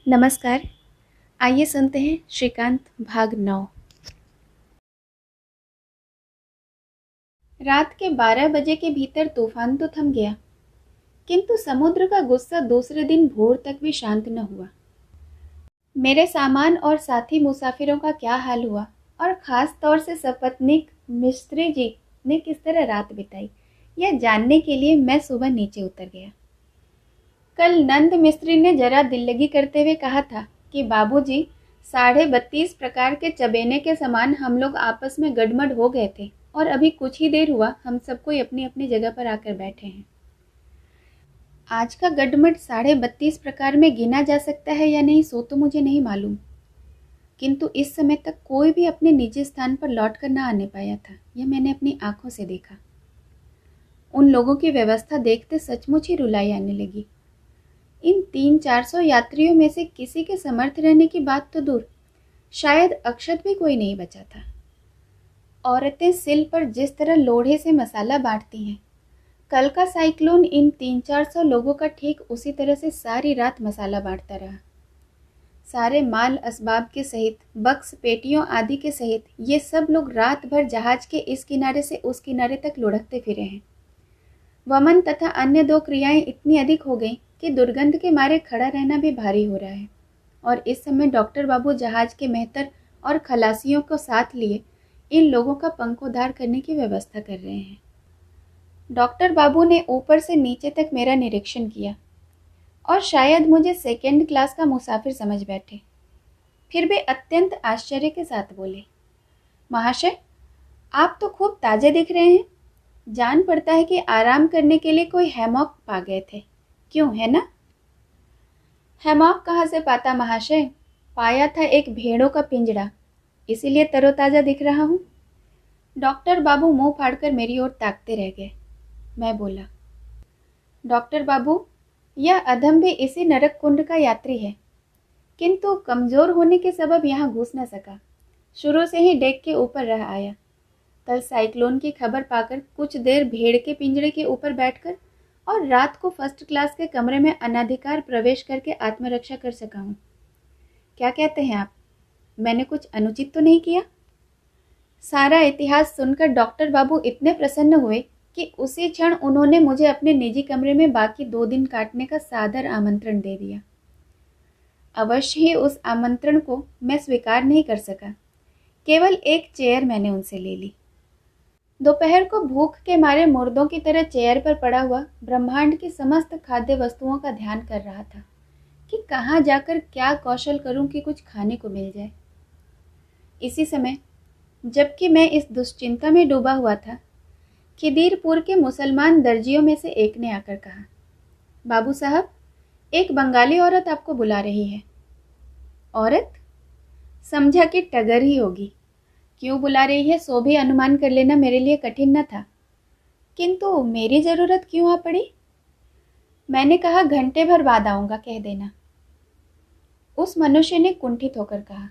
नमस्कार। आइए सुनते हैं श्रीकांत भाग 9। रात के 12 बजे के भीतर तूफान तो थम गया, किंतु समुद्र का गुस्सा दूसरे दिन भोर तक भी शांत न हुआ। मेरे सामान और साथी मुसाफिरों का क्या हाल हुआ और खास तौर से सपत्नीक मिस्त्री जी ने किस तरह रात बिताई, यह जानने के लिए मैं सुबह नीचे उतर गया। कल नंद मिस्त्री ने जरा दिल्लगी करते हुए कहा था कि बाबूजी 32.5 प्रकार के चबेने के समान हम लोग आपस में गडमड हो गए थे और अभी कुछ ही देर हुआ हम सब कोई अपनी अपनी जगह पर आकर बैठे हैं। आज का गडमड 32.5 प्रकार में गिना जा सकता है या नहीं सो तो मुझे नहीं मालूम, किंतु इस समय तक कोई भी अपने निजी स्थान पर लौट कर न आने पाया था, यह मैंने अपनी आंखों से देखा। उन लोगों की व्यवस्था देखते सचमुच ही रुलाई आने लगी। इन 300-400 यात्रियों में से किसी के समर्थ रहने की बात तो दूर, शायद अक्षत भी कोई नहीं बचा था। औरतें सिल पर जिस तरह लोढ़े से मसाला बांटती हैं, कल का साइक्लोन इन 300-400 लोगों का ठीक उसी तरह से सारी रात मसाला बांटता रहा। सारे माल असबाब के सहित, बक्स पेटियों आदि के सहित ये सब लोग रात भर जहाज के इस किनारे से उस किनारे तक लुढ़कते फिरे हैं। वमन तथा अन्य 2 क्रियाएं इतनी अधिक हो गईं कि दुर्गंध के मारे खड़ा रहना भी भारी हो रहा है। और इस समय डॉक्टर बाबू जहाज के मेहतर और खलासियों को साथ लिए इन लोगों का पंखोद्धार करने की व्यवस्था कर रहे हैं। डॉक्टर बाबू ने ऊपर से नीचे तक मेरा निरीक्षण किया और शायद मुझे सेकेंड क्लास का मुसाफिर समझ बैठे। फिर भी अत्यंत आश्चर्य के साथ बोले, महाशय, आप तो खूब ताजे दिख रहे हैं। जान पड़ता है कि आराम करने के लिए कोई हैमॉक पा गए थे, क्यों है ना? हैमॉक कहाँ से पाता महाशय, पाया था एक भेड़ों का पिंजड़ा, इसीलिए तरोताजा दिख रहा हूँ। डॉक्टर बाबू मुंह फाड़कर मेरी ओर ताकते रह गए। मैं बोला, डॉक्टर बाबू, यह अधम भी इसी नरक कुंड का यात्री है, किंतु कमजोर होने के सबब यहाँ घुस न सका। शुरू से ही डेक के ऊपर रह आया। कल साइक्लोन की खबर पाकर कुछ देर भेड़ के पिंजरे के ऊपर बैठकर और रात को फर्स्ट क्लास के कमरे में अनाधिकार प्रवेश करके आत्मरक्षा कर सका हूँ। क्या कहते हैं आप, मैंने कुछ अनुचित तो नहीं किया? सारा इतिहास सुनकर डॉक्टर बाबू इतने प्रसन्न हुए कि उसी क्षण उन्होंने मुझे अपने निजी कमरे में बाकी 2 दिन काटने का सादर आमंत्रण दे दिया। अवश्य ही उस आमंत्रण को मैं स्वीकार नहीं कर सका। केवल एक चेयर मैंने उनसे ले ली। दोपहर को भूख के मारे मुर्दों की तरह चेयर पर पड़ा हुआ ब्रह्मांड की समस्त खाद्य वस्तुओं का ध्यान कर रहा था कि कहाँ जाकर क्या कौशल करूं कि कुछ खाने को मिल जाए। इसी समय, जबकि मैं इस दुश्चिंता में डूबा हुआ था, खिदीरपुर के मुसलमान दर्जियों में से एक ने आकर कहा, बाबू साहब, एक बंगाली औरत आपको बुला रही है। औरत? समझा कि टगर ही होगी। क्यों बुला रही है सो भी अनुमान कर लेना मेरे लिए कठिन न था, किंतु मेरी जरूरत क्यों आ पड़ी? मैंने कहा, घंटे भर बाद आऊंगा, कह देना। उस मनुष्य ने कुंठित होकर कहा,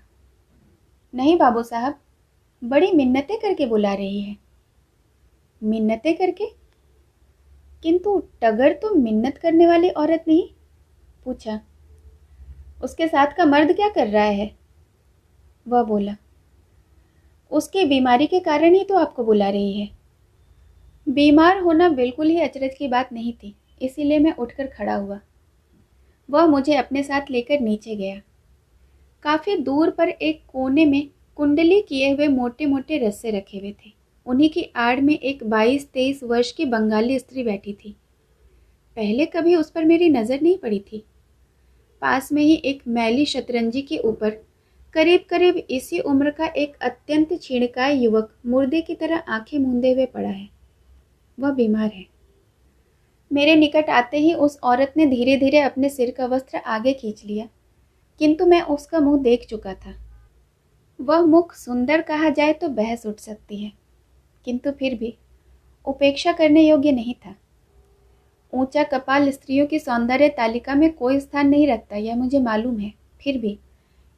नहीं बाबू साहब, बड़ी मिन्नतें करके बुला रही है। मिन्नतें करके? किंतु टगर तो मिन्नत करने वाली औरत नहीं। पूछा, उसके साथ का मर्द क्या कर रहा है? वह बोला, उसकी बीमारी के कारण ही तो आपको बुला रही है। बीमार होना बिल्कुल ही अचरज की बात नहीं थी, इसीलिए मैं उठकर खड़ा हुआ। वह मुझे अपने साथ लेकर नीचे गया। काफी दूर पर एक कोने में कुंडली किए हुए मोटे मोटे रस्से रखे हुए थे। उन्हीं की आड़ में एक 22-23 वर्ष की बंगाली स्त्री बैठी थी। पहले कभी उस पर मेरी नजर नहीं पड़ी थी। पास में ही एक मैली शतरंजी के ऊपर करीब करीब इसी उम्र का एक अत्यंत क्षीणकाय युवक मुर्दे की तरह आंखें मूंदे हुए पड़ा है। वह बीमार है। मेरे निकट आते ही उस औरत ने धीरे धीरे अपने सिर का वस्त्र आगे खींच लिया, किंतु मैं उसका मुंह देख चुका था। वह मुख सुंदर कहा जाए तो बहस उठ सकती है, किंतु फिर भी उपेक्षा करने योग्य नहीं था। ऊंचा कपाल स्त्रियों की सौंदर्य तालिका में कोई स्थान नहीं रखता, यह मुझे मालूम है। फिर भी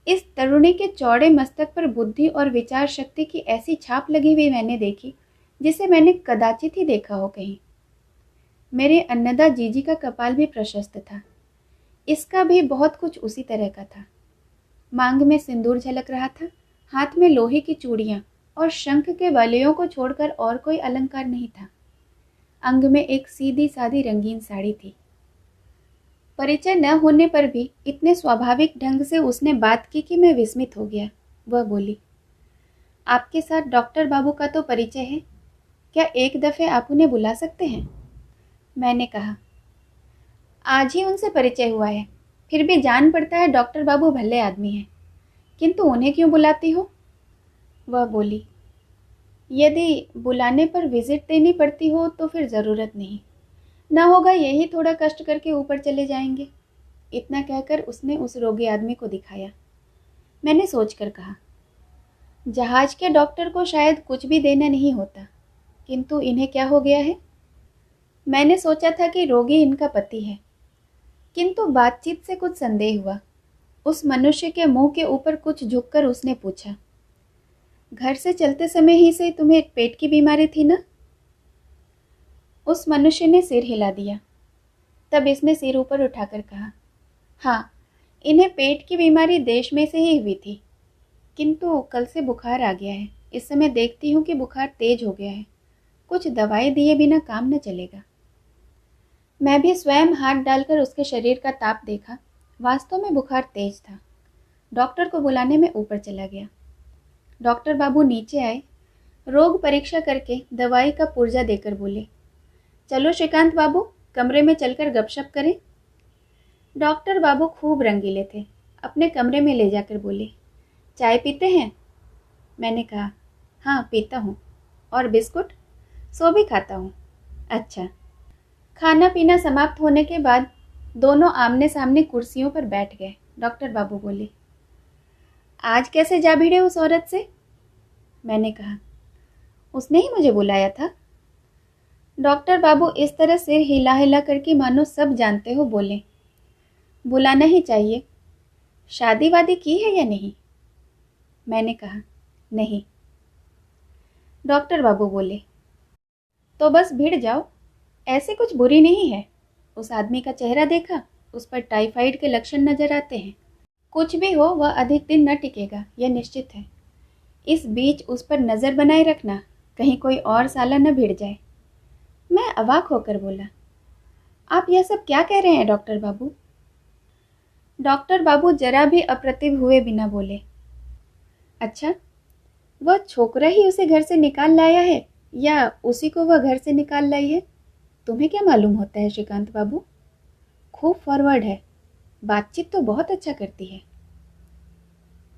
इस तरुणी के चौड़े मस्तक पर बुद्धि और विचार शक्ति की ऐसी छाप लगी हुई मैंने देखी जिसे मैंने कदाचित ही देखा हो कहीं। मेरे अन्नदा जीजी का कपाल भी प्रशस्त था, इसका भी बहुत कुछ उसी तरह का था। मांग में सिंदूर झलक रहा था, हाथ में लोहे की चूड़ियां और शंख के बालियों को छोड़कर और कोई अलंकार नहीं था। अंग में एक सीधी सादी रंगीन साड़ी थी। परिचय न होने पर भी इतने स्वाभाविक ढंग से उसने बात की कि मैं विस्मित हो गया। वह बोली, आपके साथ डॉक्टर बाबू का तो परिचय है, क्या एक दफे आप उन्हें बुला सकते हैं? मैंने कहा, आज ही उनसे परिचय हुआ है, फिर भी जान पड़ता है डॉक्टर बाबू भले आदमी हैं, किंतु उन्हें क्यों बुलाती हो? वह बोली, यदि बुलाने पर विजिट देनी पड़ती हो तो फिर ज़रूरत नहीं, ना होगा यही थोड़ा कष्ट करके ऊपर चले जाएंगे। इतना कहकर उसने उस रोगी आदमी को दिखाया। मैंने सोचकर कहा, जहाज के डॉक्टर को शायद कुछ भी देना नहीं होता, किंतु इन्हें क्या हो गया है? मैंने सोचा था कि रोगी इनका पति है, किंतु बातचीत से कुछ संदेह हुआ। उस मनुष्य के मुंह के ऊपर कुछ झुककर उसने पूछा, घर से चलते समय ही से तुम्हें पेट की बीमारी थी ना? उस मनुष्य ने सिर हिला दिया। तब इसने सिर ऊपर उठाकर कहा, हाँ, इन्हें पेट की बीमारी देश में से ही हुई थी, किंतु कल से बुखार आ गया है। इस समय देखती हूँ कि बुखार तेज हो गया है, कुछ दवाई दिए बिना काम न चलेगा। मैं भी स्वयं हाथ डालकर उसके शरीर का ताप देखा। वास्तव में बुखार तेज था। डॉक्टर को बुलाने में ऊपर चला गया। डॉक्टर बाबू नीचे आए, रोग परीक्षा करके दवाई का पुर्जा देकर बोले, चलो श्रीकांत बाबू, कमरे में चलकर गपशप करें। डॉक्टर बाबू खूब रंगीले थे। अपने कमरे में ले जाकर बोले, चाय पीते हैं? मैंने कहा, हाँ पीता हूँ। और बिस्कुट? सो भी खाता हूँ। अच्छा। खाना पीना समाप्त होने के बाद दोनों आमने सामने कुर्सियों पर बैठ गए। डॉक्टर बाबू बोले, आज कैसे जा भिड़े उस औरत से? मैंने कहा, उसने ही मुझे बुलाया था। डॉक्टर बाबू इस तरह सिर हिला हिला करके मानो सब जानते हो बोले, बुलाना ही चाहिए। शादी वादी की है या नहीं? मैंने कहा, नहीं। डॉक्टर बाबू बोले, तो बस भिड़ जाओ, ऐसे कुछ बुरी नहीं है। उस आदमी का चेहरा देखा, उस पर टाइफाइड के लक्षण नजर आते हैं। कुछ भी हो, वह अधिक दिन न टिकेगा, यह निश्चित है। इस बीच उस पर नजर बनाए रखना, कहीं कोई और साला न भिड़ जाए। मैं अवाक होकर बोला, आप यह सब क्या कह रहे हैं डॉक्टर बाबू? डॉक्टर बाबू जरा भी अप्रतिभ हुए बिना बोले, अच्छा, वह छोकरा ही उसे घर से निकाल लाया है या उसी को वह घर से निकाल लाई है? तुम्हें क्या मालूम होता है श्रीकांत बाबू? खूब फॉरवर्ड है, बातचीत तो बहुत अच्छा करती है।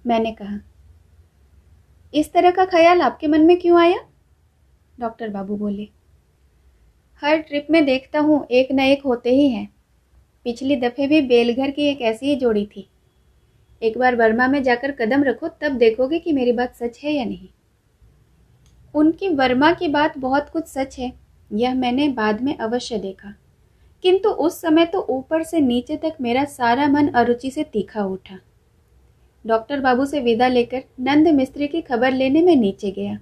मैंने कहा, इस तरह का ख्याल आपके मन में क्यों आया? डॉक्टर बाबू बोले, हर ट्रिप में देखता हूँ एक न एक होते ही हैं। पिछली दफे भी बेलघर की एक ऐसी ही जोड़ी थी। एक बार बर्मा में जाकर कदम रखो, तब देखोगे कि मेरी बात सच है या नहीं। उनकी वर्मा की बात बहुत कुछ सच है, यह मैंने बाद में अवश्य देखा, किंतु उस समय तो ऊपर से नीचे तक मेरा सारा मन अरुचि से तीखा उठा। डॉक्टर बाबू से विदा लेकर नंद मिस्त्री की खबर लेने में नीचे गया।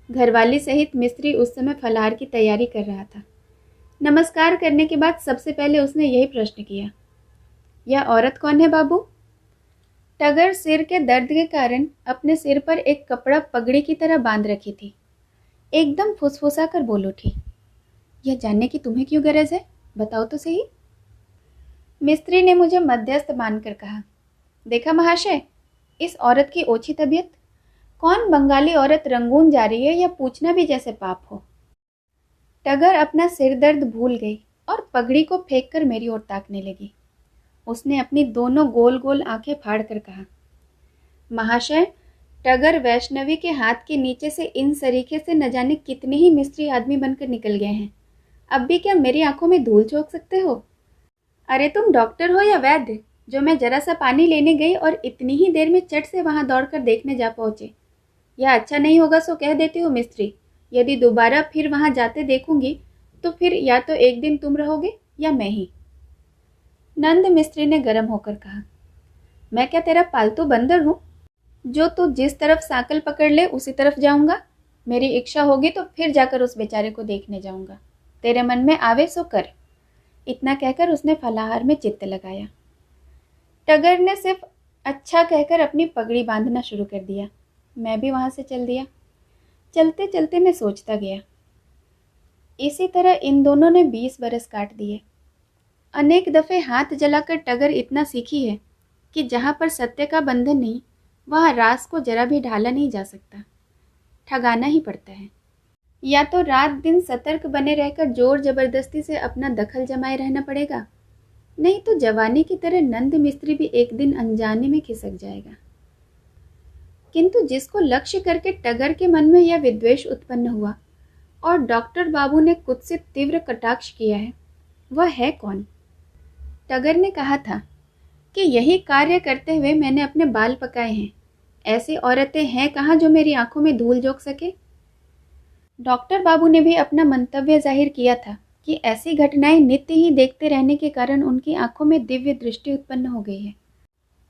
घरवाली सहित मिस्त्री उस समय फलाहार की तैयारी कर रहा था। नमस्कार करने के बाद सबसे पहले उसने यही प्रश्न किया, यह औरत कौन है बाबू? टगर सिर के दर्द के कारण अपने सिर पर एक कपड़ा पगड़ी की तरह बांध रखी थी। एकदम फुसफुसा कर बोल उठी, यह जानने की तुम्हें क्यों गरज है, बताओ तो सही। मिस्त्री ने मुझे मध्यस्थ मानकर कहा, देखा महाशय, इस औरत की ओछी तबीयत, कौन बंगाली औरत रंगून जा रही है, यह पूछना भी जैसे पाप हो। टगर अपना सिर दर्द भूल गई और पगड़ी को फेंक कर मेरी ओर ताकने लगी। उसने अपनी दोनों गोल गोल आंखें फाड़ कर कहा, महाशय, टगर वैष्णवी के हाथ के नीचे से इन सरीखे से न जाने कितने ही मिस्त्री आदमी बनकर निकल गए हैं। अब भी क्या मेरी आंखों में धूल झोंक सकते हो? अरे तुम डॉक्टर हो या वैद्य, जो मैं जरा सा पानी लेने गई और इतनी ही देर में चट से वहां दौड़कर देखने जा पहुंचे। यह अच्छा नहीं होगा सो कह देती हूँ मिस्त्री, यदि दोबारा फिर वहां जाते देखूंगी तो फिर या तो एक दिन तुम रहोगे या मैं ही। नंद मिस्त्री ने गर्म होकर कहा, मैं क्या तेरा पालतू बंदर हूँ जो तू जिस तरफ साकल पकड़ ले उसी तरफ जाऊंगा? मेरी इच्छा होगी तो फिर जाकर उस बेचारे को देखने जाऊंगा, तेरे मन में आवे सो कर। इतना कहकर उसने फलाहार में चित्त लगाया। टगर ने सिर्फ अच्छा कहकर अपनी पगड़ी बांधना शुरू कर दिया। मैं भी वहां से चल दिया। चलते चलते मैं सोचता गया। इसी तरह इन दोनों ने 20 बरस काट दिए। अनेक दफे हाथ जलाकर टगर इतना सीखी है कि जहां पर सत्य का बंधन नहीं, वहां रास को जरा भी ढाला नहीं जा सकता। ठगाना ही पड़ता है। या तो रात दिन सतर्क बने रहकर जोर जबरदस्ती से अपना दखल जमाए रहना पड़ेगा, नहीं तो जवानी की तरह नंद मिस्त्री भी एक दिन अनजाने में खिसक जाएगा। किंतु जिसको लक्ष्य करके टगर के मन में यह विद्वेष उत्पन्न हुआ और डॉक्टर बाबू ने कुत्सित तीव्र कटाक्ष किया है, वह है कौन? टगर ने कहा था कि यही कार्य करते हुए मैंने अपने बाल पकाए हैं। ऐसी औरतें हैं कहाँ जो मेरी आंखों में धूल झोंक सके। डॉक्टर बाबू ने भी अपना मंतव्य जाहिर किया था कि ऐसी घटनाएं नित्य ही देखते रहने के कारण उनकी आंखों में दिव्य दृष्टि उत्पन्न हो गई है,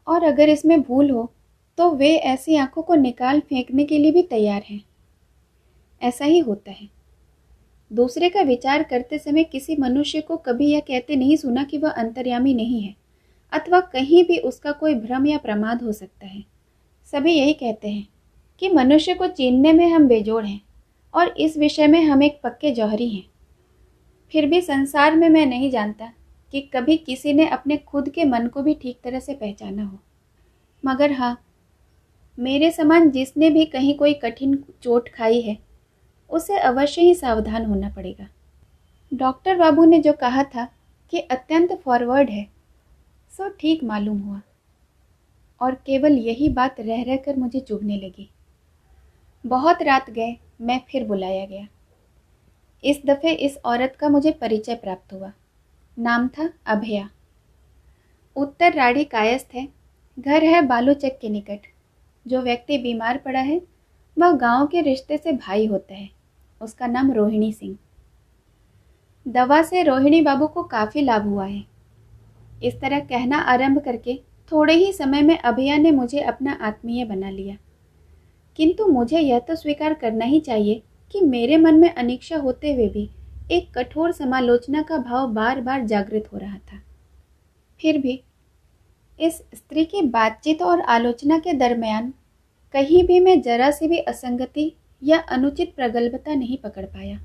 और अगर इसमें भूल हो तो वे ऐसी आंखों को निकाल फेंकने के लिए भी तैयार हैं। ऐसा ही होता है। दूसरे का विचार करते समय किसी मनुष्य को कभी यह कहते नहीं सुना कि वह अंतर्यामी नहीं है, अथवा कहीं भी उसका कोई भ्रम या प्रमाद हो सकता है। सभी यही कहते हैं कि मनुष्य को चीनने में हम बेजोड़ हैं और इस विषय में हम एक पक्के जौहरी हैं। फिर भी संसार में मैं नहीं जानता कि कभी किसी ने अपने खुद के मन को भी ठीक तरह से पहचाना हो। मगर हाँ, मेरे समान जिसने भी कहीं कोई कठिन चोट खाई है, उसे अवश्य ही सावधान होना पड़ेगा। डॉक्टर बाबू ने जो कहा था कि अत्यंत फॉरवर्ड है, सो ठीक मालूम हुआ, और केवल यही बात रह रहकर मुझे चुभने लगी। बहुत रात गए, मैं फिर बुलाया गया। इस दफे इस औरत का मुझे परिचय प्राप्त हुआ। नाम था अभया। उत्तर राड़ी कायस्थ है। घर है बालूचक के निकट। जो व्यक्ति बीमार पड़ा है वह गांव के रिश्ते से भाई होता है। उसका नाम रोहिणी सिंह। दवा से रोहिणी बाबू को काफ़ी लाभ हुआ है। इस तरह कहना आरंभ करके थोड़े ही समय में अभया ने मुझे अपना आत्मीय बना लिया। किंतु मुझे यह तो स्वीकार करना ही चाहिए कि मेरे मन में अनिच्छा होते हुए भी एक कठोर समालोचना का भाव बार बार जागृत हो रहा था। फिर भी इस स्त्री की बातचीत और आलोचना के दरमियान कहीं भी मैं जरा सी भी असंगति या अनुचित प्रगल्भता नहीं पकड़ पाया।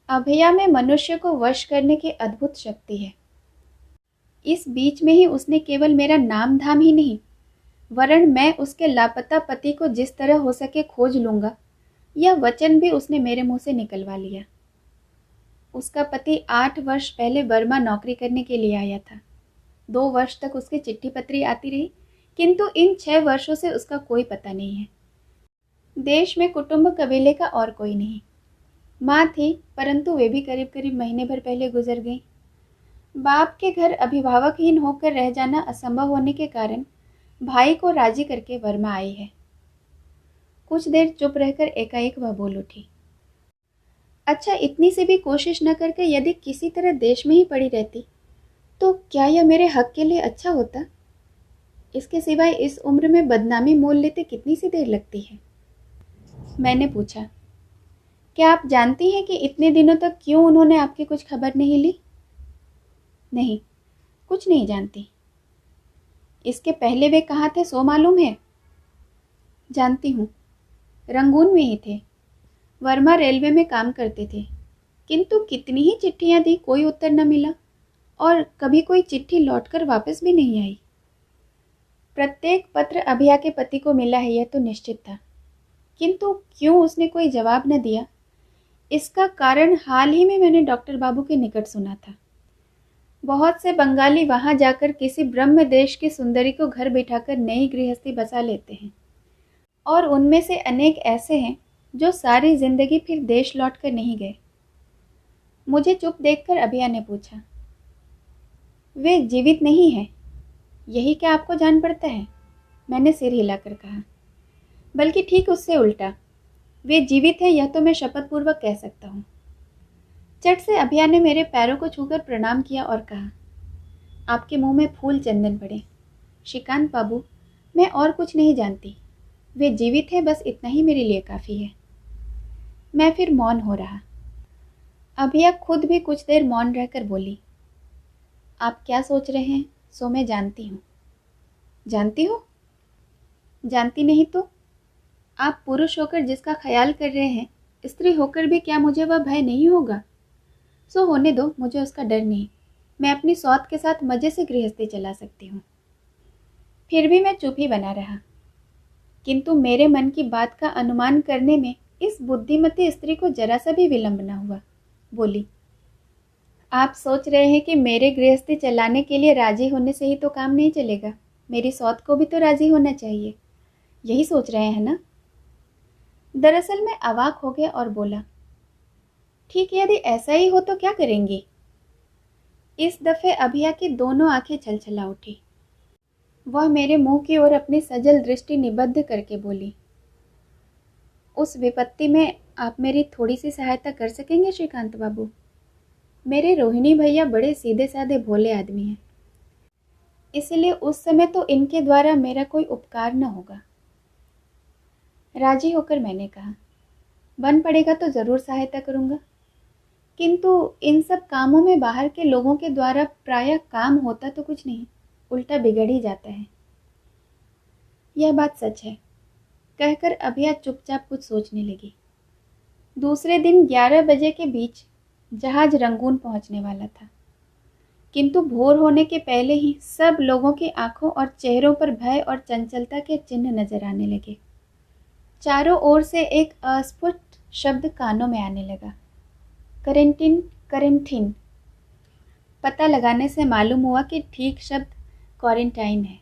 अभया में मनुष्य को वश करने की अद्भुत शक्ति है। इस बीच में ही उसने केवल मेरा नाम धाम ही नहीं, वरन मैं उसके लापता पति को जिस तरह हो सके खोज लूंगा, यह वचन भी उसने मेरे मुंह से निकलवा लिया। उसका पति 8 वर्ष पहले बर्मा नौकरी करने के लिए आया था। 2 वर्ष तक उसकी चिट्ठी पत्री आती रही, किंतु इन 6 वर्षों से उसका कोई पता नहीं है। देश में कुटुंब कबीले का और कोई नहीं। माँ थी, परंतु वे भी करीब करीब महीने भर पहले गुजर गई। बाप के घर अभिभावकहीन होकर रह जाना असंभव होने के कारण भाई को राजी करके वर्मा आई है। कुछ देर चुप रहकर एकाएक वह बोल उठी, अच्छा, इतनी सी भी कोशिश न करके यदि किसी तरह देश में ही पड़ी रहती तो क्या यह मेरे हक के लिए अच्छा होता? इसके सिवाय इस उम्र में बदनामी मोल लेते कितनी सी देर लगती है? मैंने पूछा, क्या आप जानती हैं कि इतने दिनों तक क्यों उन्होंने आपकी कुछ खबर नहीं ली? नहीं, कुछ नहीं जानती। इसके पहले वे कहाँ थे सो मालूम है? जानती हूँ, रंगून में ही थे। वर्मा रेलवे में काम करते थे, किंतु कितनी ही चिट्ठियाँ दी, कोई उत्तर न मिला, और कभी कोई चिट्ठी लौटकर वापस भी नहीं आई। प्रत्येक पत्र अभया के पति को मिला है, यह तो निश्चित था, किंतु क्यों उसने कोई जवाब न दिया, इसका कारण हाल ही में मैंने डॉक्टर बाबू के निकट सुना था। बहुत से बंगाली वहां जाकर किसी ब्रह्म देश की सुंदरी को घर बिठाकर नई गृहस्थी बसा लेते हैं, और उनमें से अनेक ऐसे हैं जो सारी जिंदगी फिर देश लौटकर नहीं गए। मुझे चुप देखकर अभया ने पूछा, वे जीवित नहीं हैं? यही क्या आपको जान पड़ता है? मैंने सिर हिलाकर कहा, बल्कि ठीक उससे उल्टा, वे जीवित हैं, यह तो मैं शपथपूर्वक कह सकता हूँ। चट से अभया ने मेरे पैरों को छूकर प्रणाम किया और कहा, आपके मुंह में फूल चंदन पड़े। श्रीकांत बाबू, मैं और कुछ नहीं जानती। वे जीवित हैं, बस इतना ही मेरे लिए काफ़ी है। मैं फिर मौन हो रहा। अभया खुद भी कुछ देर मौन रहकर बोली, आप क्या सोच रहे हैं? सो मैं जानती हूँ। जानती हो? जानती नहीं तो? आप पुरुष होकर जिसका ख्याल कर रहे हैं, स्त्री होकर भी क्या मुझे वह भय नहीं होगा? सो होने दो, मुझे उसका डर नहीं। मैं अपनी सौत के साथ मजे से गृहस्थी चला सकती हूँ। फिर भी मैं चुप ही बना रहा, किंतु मेरे मन की बात का अनुमान करने में इस बुद्धिमती स्त्री को जरा सा भी विलंब न हुआ। बोली, आप सोच रहे हैं कि मेरे गृहस्थी चलाने के लिए राजी होने से ही तो काम नहीं चलेगा, मेरी सौत को भी तो राजी होना चाहिए। यही सोच रहे हैं ना? दरअसल मैं अवाक हो गया और बोला, ठीक, यदि ऐसा ही हो तो क्या करेंगी? इस दफे अभिया की दोनों आंखें छलछला उठी। वह मेरे मुंह की ओर अपनी सजल दृष्टि निबद्ध करके बोली, उस विपत्ति में आप मेरी थोड़ी सी सहायता कर सकेंगे श्रीकांत बाबू? मेरे रोहिणी भैया बड़े सीधे साधे भोले आदमी हैं, इसलिए उस समय तो इनके द्वारा मेरा कोई उपकार न होगा। राजी होकर मैंने कहा, बन पड़ेगा तो जरूर सहायता करूंगा, किंतु इन सब कामों में बाहर के लोगों के द्वारा प्रायः काम होता तो कुछ नहीं, उल्टा बिगड़ ही जाता है। यह बात सच है, कहकर अभिया चुपचाप कुछ सोचने लगी। दूसरे दिन 11 बजे के बीच जहाज रंगून पहुंचने वाला था, किंतु भोर होने के पहले ही सब लोगों की आंखों और चेहरों पर भय और चंचलता के चिन्ह नजर आने लगे। चारों ओर से एक अस्फुट शब्द कानों में आने लगा, क्वारंटीन क्वारंटीन। पता लगाने से मालूम हुआ कि ठीक शब्द क्वारंटाइन है।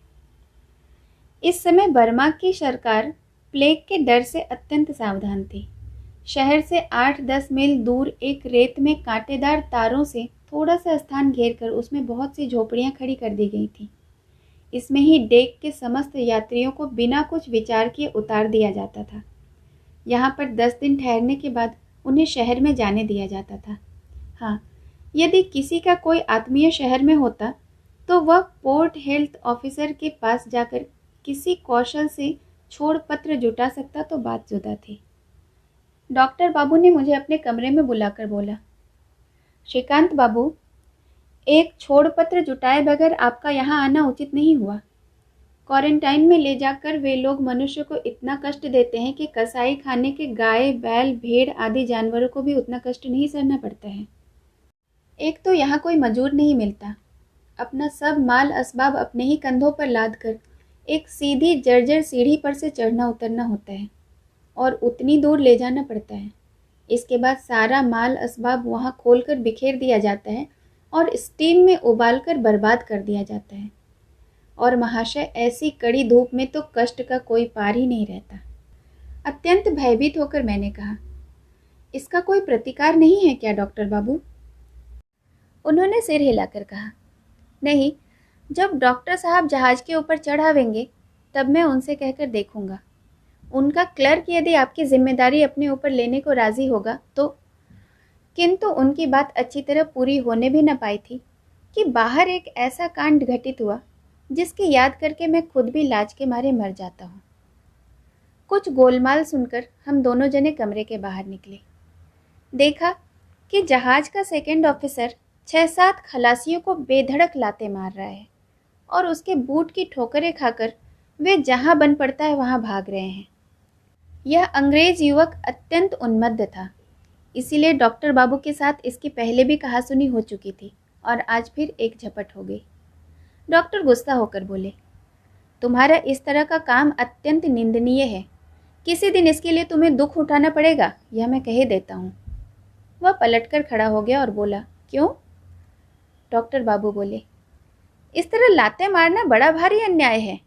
इस समय बर्मा की सरकार प्लेग के डर से अत्यंत सावधान थी। शहर से 8-10 मील दूर एक रेत में कांटेदार तारों से थोड़ा सा स्थान घेरकर उसमें बहुत सी झोपड़ियां खड़ी कर दी गई थी। इसमें ही डेक के समस्त यात्रियों को बिना कुछ विचार किए उतार दिया जाता था। यहाँ पर 10 दिन ठहरने के बाद उन्हें शहर में जाने दिया जाता था। हाँ, यदि किसी का कोई आत्मीय शहर में होता तो वह पोर्ट हेल्थ ऑफिसर के पास जाकर किसी कौशल से छोड़ पत्र जुटा सकता तो बात जुदा थी। डॉक्टर बाबू ने मुझे अपने कमरे में बुलाकर बोला, श्रीकांत बाबू, एक छोड़ पत्र जुटाए बगैर आपका यहाँ आना उचित नहीं हुआ। क्वारंटाइन में ले जाकर वे लोग मनुष्य को इतना कष्ट देते हैं कि कसाई खाने के गाय, बैल, भेड़ आदि जानवरों को भी उतना कष्ट नहीं सहना पड़ता है। एक तो यहाँ कोई मजूर नहीं मिलता, अपना सब माल असबाब अपने ही कंधों पर लाद कर एक सीधी जर्जर सीढ़ी पर से चढ़ना उतरना होता है और उतनी दूर ले जाना पड़ता है। इसके बाद सारा माल असबाब वहाँ खोलकर बिखेर दिया जाता है और स्टीम में उबालकर बर्बाद कर दिया जाता है। और महाशय, ऐसी कड़ी धूप में तो कष्ट का कोई पार ही नहीं रहता। अत्यंत भयभीत होकर मैंने कहा, इसका कोई प्रतिकार नहीं है क्या डॉक्टर बाबू? उन्होंने सिर हिलाकर कहा, नहीं, जब डॉक्टर साहब जहाज के ऊपर चढ़ावेंगे तब मैं उनसे कहकर देखूंगा। उनका क्लर्क यदि आपकी जिम्मेदारी अपने ऊपर लेने को राजी होगा तो। किंतु उनकी बात अच्छी तरह पूरी होने भी न पाई थी कि बाहर एक ऐसा कांड घटित हुआ जिसकी याद करके मैं खुद भी लाज के मारे मर जाता हूँ। कुछ गोलमाल सुनकर हम दोनों जने कमरे के बाहर निकले। देखा कि जहाज का सेकंड ऑफिसर 6-7 खलासियों को बेधड़क लाते मार रहा है और उसके बूट की ठोकरें खाकर वे जहां बन पड़ता है वहां भाग रहे हैं। यह अंग्रेज युवक अत्यंत उन्मत्त था, इसीलिए डॉक्टर बाबू के साथ इसकी पहले भी कहासुनी हो चुकी थी और आज फिर एक झपट हो गई। डॉक्टर गुस्सा होकर बोले, तुम्हारा इस तरह का काम अत्यंत निंदनीय है। किसी दिन इसके लिए तुम्हें दुख उठाना पड़ेगा, यह मैं कह देता हूँ। वह पलटकर खड़ा हो गया और बोला, क्यों? डॉक्टर बाबू बोले, इस तरह लाते मारना बड़ा भारी अन्याय है।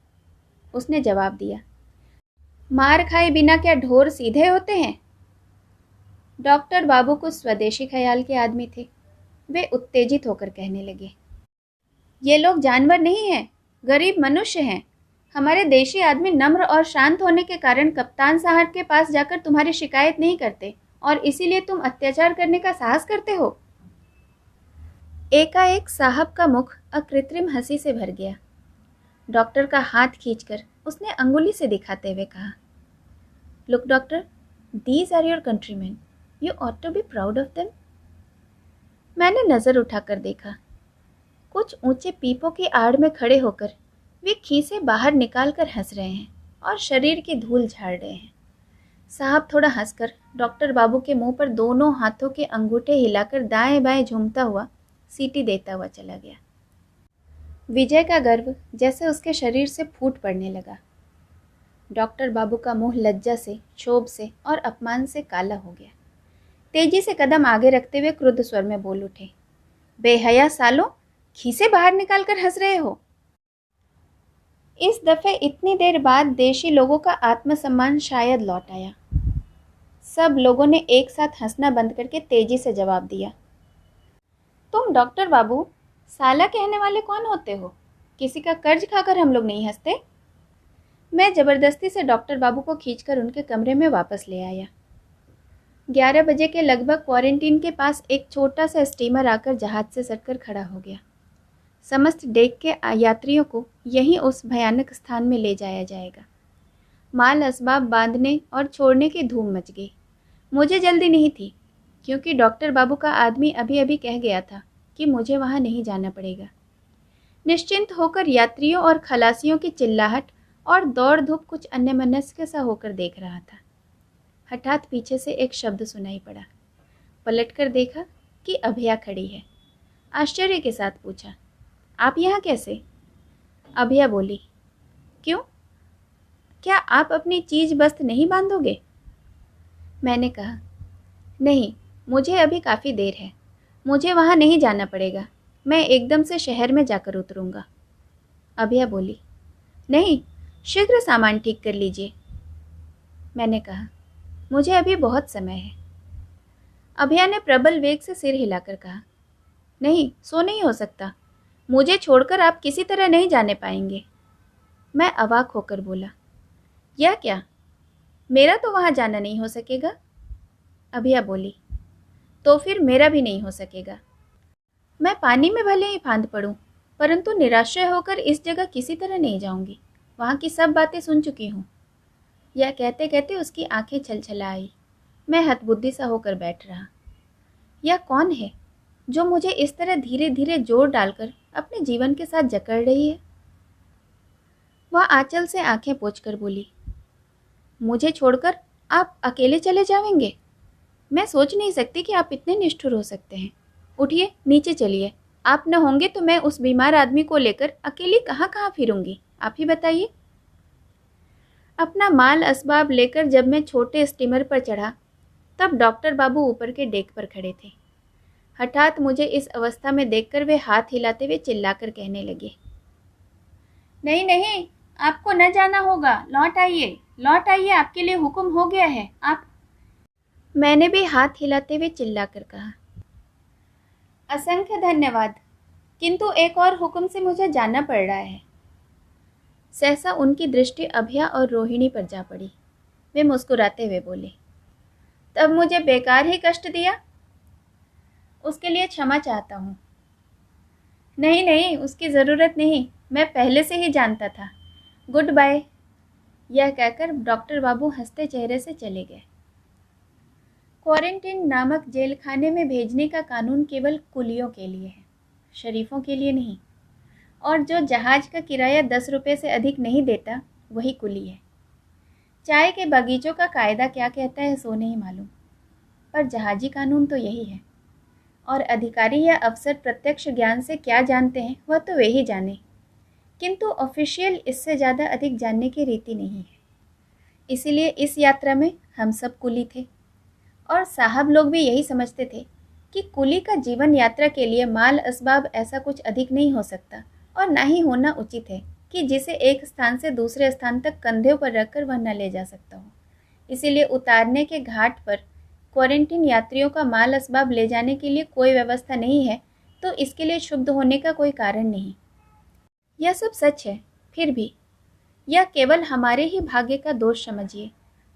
उसने जवाब दिया, मार खाए बिना क्या ढोर सीधे होते हैं? डॉक्टर बाबू कुछ स्वदेशी ख्याल के आदमी थे। वे उत्तेजित होकर कहने लगे, ये लोग जानवर नहीं हैं, गरीब मनुष्य हैं। हमारे देशी आदमी नम्र और शांत होने के कारण कप्तान साहब के पास जाकर तुम्हारी शिकायत नहीं करते और इसीलिए तुम अत्याचार करने का साहस करते हो। एकाएक साहब का मुख अकृत्रिम हंसी से भर गया। डॉक्टर का हाथ खींचकर उसने अंगुली से दिखाते हुए कहा, look doctor, these are your countryman, you ought to be proud of them. मैंने नजर उठाकर देखा। कुछ ऊंचे पीपों की आड़ में खड़े होकर वे खीसे बाहर निकालकर हंस रहे हैं और शरीर की धूल झाड़ रहे हैं। साहब थोड़ा हंसकर डॉक्टर बाबू के मुंह पर दोनों हाथों के अंगूठे हिलाकर दाएं बाएं झूमता हुआ सीटी देता हुआ चला गया। विजय का गर्व जैसे उसके शरीर से फूट पड़ने लगा। डॉक्टर बाबू का मुंह लज्जा से, क्षोभ से और अपमान से काला हो गया। तेजी से कदम आगे रखते हुए क्रुद्ध स्वर में बोल उठे, बेहया सालों, खीसे बाहर निकालकर हंस रहे हो। इस दफे इतनी देर बाद देशी लोगों का आत्मसम्मान शायद लौट आया। सब लोगों ने एक साथ हंसना बंद करके तेजी से जवाब दिया, तुम डॉक्टर बाबू साला कहने वाले कौन होते हो? किसी का कर्ज खाकर हम लोग नहीं हंसते। मैं जबरदस्ती से डॉक्टर बाबू को खींचकर उनके कमरे में वापस ले आया। 11 बजे के लगभग क्वारंटीन के पास एक छोटा सा स्टीमर आकर जहाज से सटकर खड़ा हो गया। समस्त डेक के यात्रियों को यहीं उस भयानक स्थान में ले जाया जाएगा। माल असबाब बांधने और छोड़ने की धूम मच गई। मुझे जल्दी नहीं थी, क्योंकि डॉक्टर बाबू का आदमी अभी अभी कह गया था कि मुझे वहाँ नहीं जाना पड़ेगा। निश्चिंत होकर यात्रियों और खलासियों की चिल्लाहट और दौड़ धूप कुछ अन्यमनस्क सा होकर देख रहा था। हठात पीछे से एक शब्द सुनाई पड़ा। पलटकर देखा कि अभया खड़ी है। आश्चर्य के साथ पूछा, आप यहाँ कैसे? अभया बोली, क्यों, क्या आप अपनी चीज बस्त नहीं बांधोगे? मैंने कहा, नहीं, मुझे अभी काफ़ी देर है, मुझे वहाँ नहीं जाना पड़ेगा, मैं एकदम से शहर में जाकर उतरूँगा। अभया बोली, नहीं, शीघ्र सामान ठीक कर लीजिए। मैंने कहा, मुझे अभी बहुत समय है। अभया ने प्रबल वेग से सिर हिलाकर कहा, नहीं, सो नहीं हो सकता, मुझे छोड़कर आप किसी तरह नहीं जाने पाएंगे। मैं अवाक होकर बोला, यह क्या, मेरा तो वहाँ जाना नहीं हो सकेगा। अभया बोली, तो फिर मेरा भी नहीं हो सकेगा। मैं पानी में भले ही फांद पड़ूं, परंतु निराश्रय होकर इस जगह किसी तरह नहीं जाऊंगी। वहाँ की सब बातें सुन चुकी हूँ। यह कहते कहते उसकी आंखें छलछला आई। मैं हतबुद्धि सा होकर बैठ रहा। यह कौन है जो मुझे इस तरह धीरे धीरे जोर डालकर अपने जीवन के साथ जकड़ रही है? वह आंचल से आंखें पोंछकर बोली, मुझे छोड़कर आप अकेले चले जाएंगे? मैं सोच नहीं सकती कि आप इतने निष्ठुर हो सकते हैं। उठिए, नीचे चलिए। आप न होंगे तो मैं उस बीमार आदमी को लेकर अकेली कहाँ कहाँ फिरूंगी, आप ही बताइए। अपना माल असबाब लेकर जब मैं छोटे स्टीमर पर चढ़ा, तब डॉक्टर बाबू ऊपर के डेक पर खड़े थे। हठात मुझे इस अवस्था में देखकर वे हाथ हिलाते हुए चिल्लाकर कहने लगे, नहीं नहीं, आपको न जाना होगा, लौट आइए, लौट आइए, आपके लिए हुक्म हो गया है। आप मैंने भी हाथ हिलाते हुए चिल्लाकर कहा, असंख्य धन्यवाद, किंतु एक और हुक्म से मुझे जाना पड़ रहा है। सहसा उनकी दृष्टि अभया और रोहिणी पर जा पड़ी। वे मुस्कुराते हुए बोले, तब मुझे बेकार ही कष्ट दिया, उसके लिए क्षमा चाहता हूँ। नहीं नहीं, उसकी ज़रूरत नहीं, मैं पहले से ही जानता था। Good bye. यह कहकर डॉक्टर बाबू हंसते चेहरे से चले गए। क्वारंटीन नामक जेल खाने में भेजने का कानून केवल कुलियों के लिए है, शरीफों के लिए नहीं। और जो जहाज का किराया 10 रुपये से अधिक नहीं देता, वही कुली है। चाय के बगीचों का कायदा क्या कहता है सो नहीं मालूम, पर जहाजी कानून तो यही है। और अधिकारी या अफसर प्रत्यक्ष ज्ञान से क्या जानते हैं वह तो वे ही जाने, किंतु ऑफिशियल इससे ज़्यादा अधिक जानने की रीति नहीं है। इसीलिए इस यात्रा में हम सब कुली थे, और साहब लोग भी यही समझते थे कि कुली का जीवन यात्रा के लिए माल असबाब ऐसा कुछ अधिक नहीं हो सकता, और ना ही होना उचित है कि जिसे एक स्थान से दूसरे स्थान तक कंधे पर रखकर वह न ले जा सकता हो। इसीलिए उतारने के घाट पर क्वारंटीन यात्रियों का माल असबाब ले जाने के लिए कोई व्यवस्था नहीं है, तो इसके लिए क्षुब्ध होने का कोई कारण नहीं। यह सब सच है, फिर भी यह केवल हमारे ही भाग्य का दोष समझिए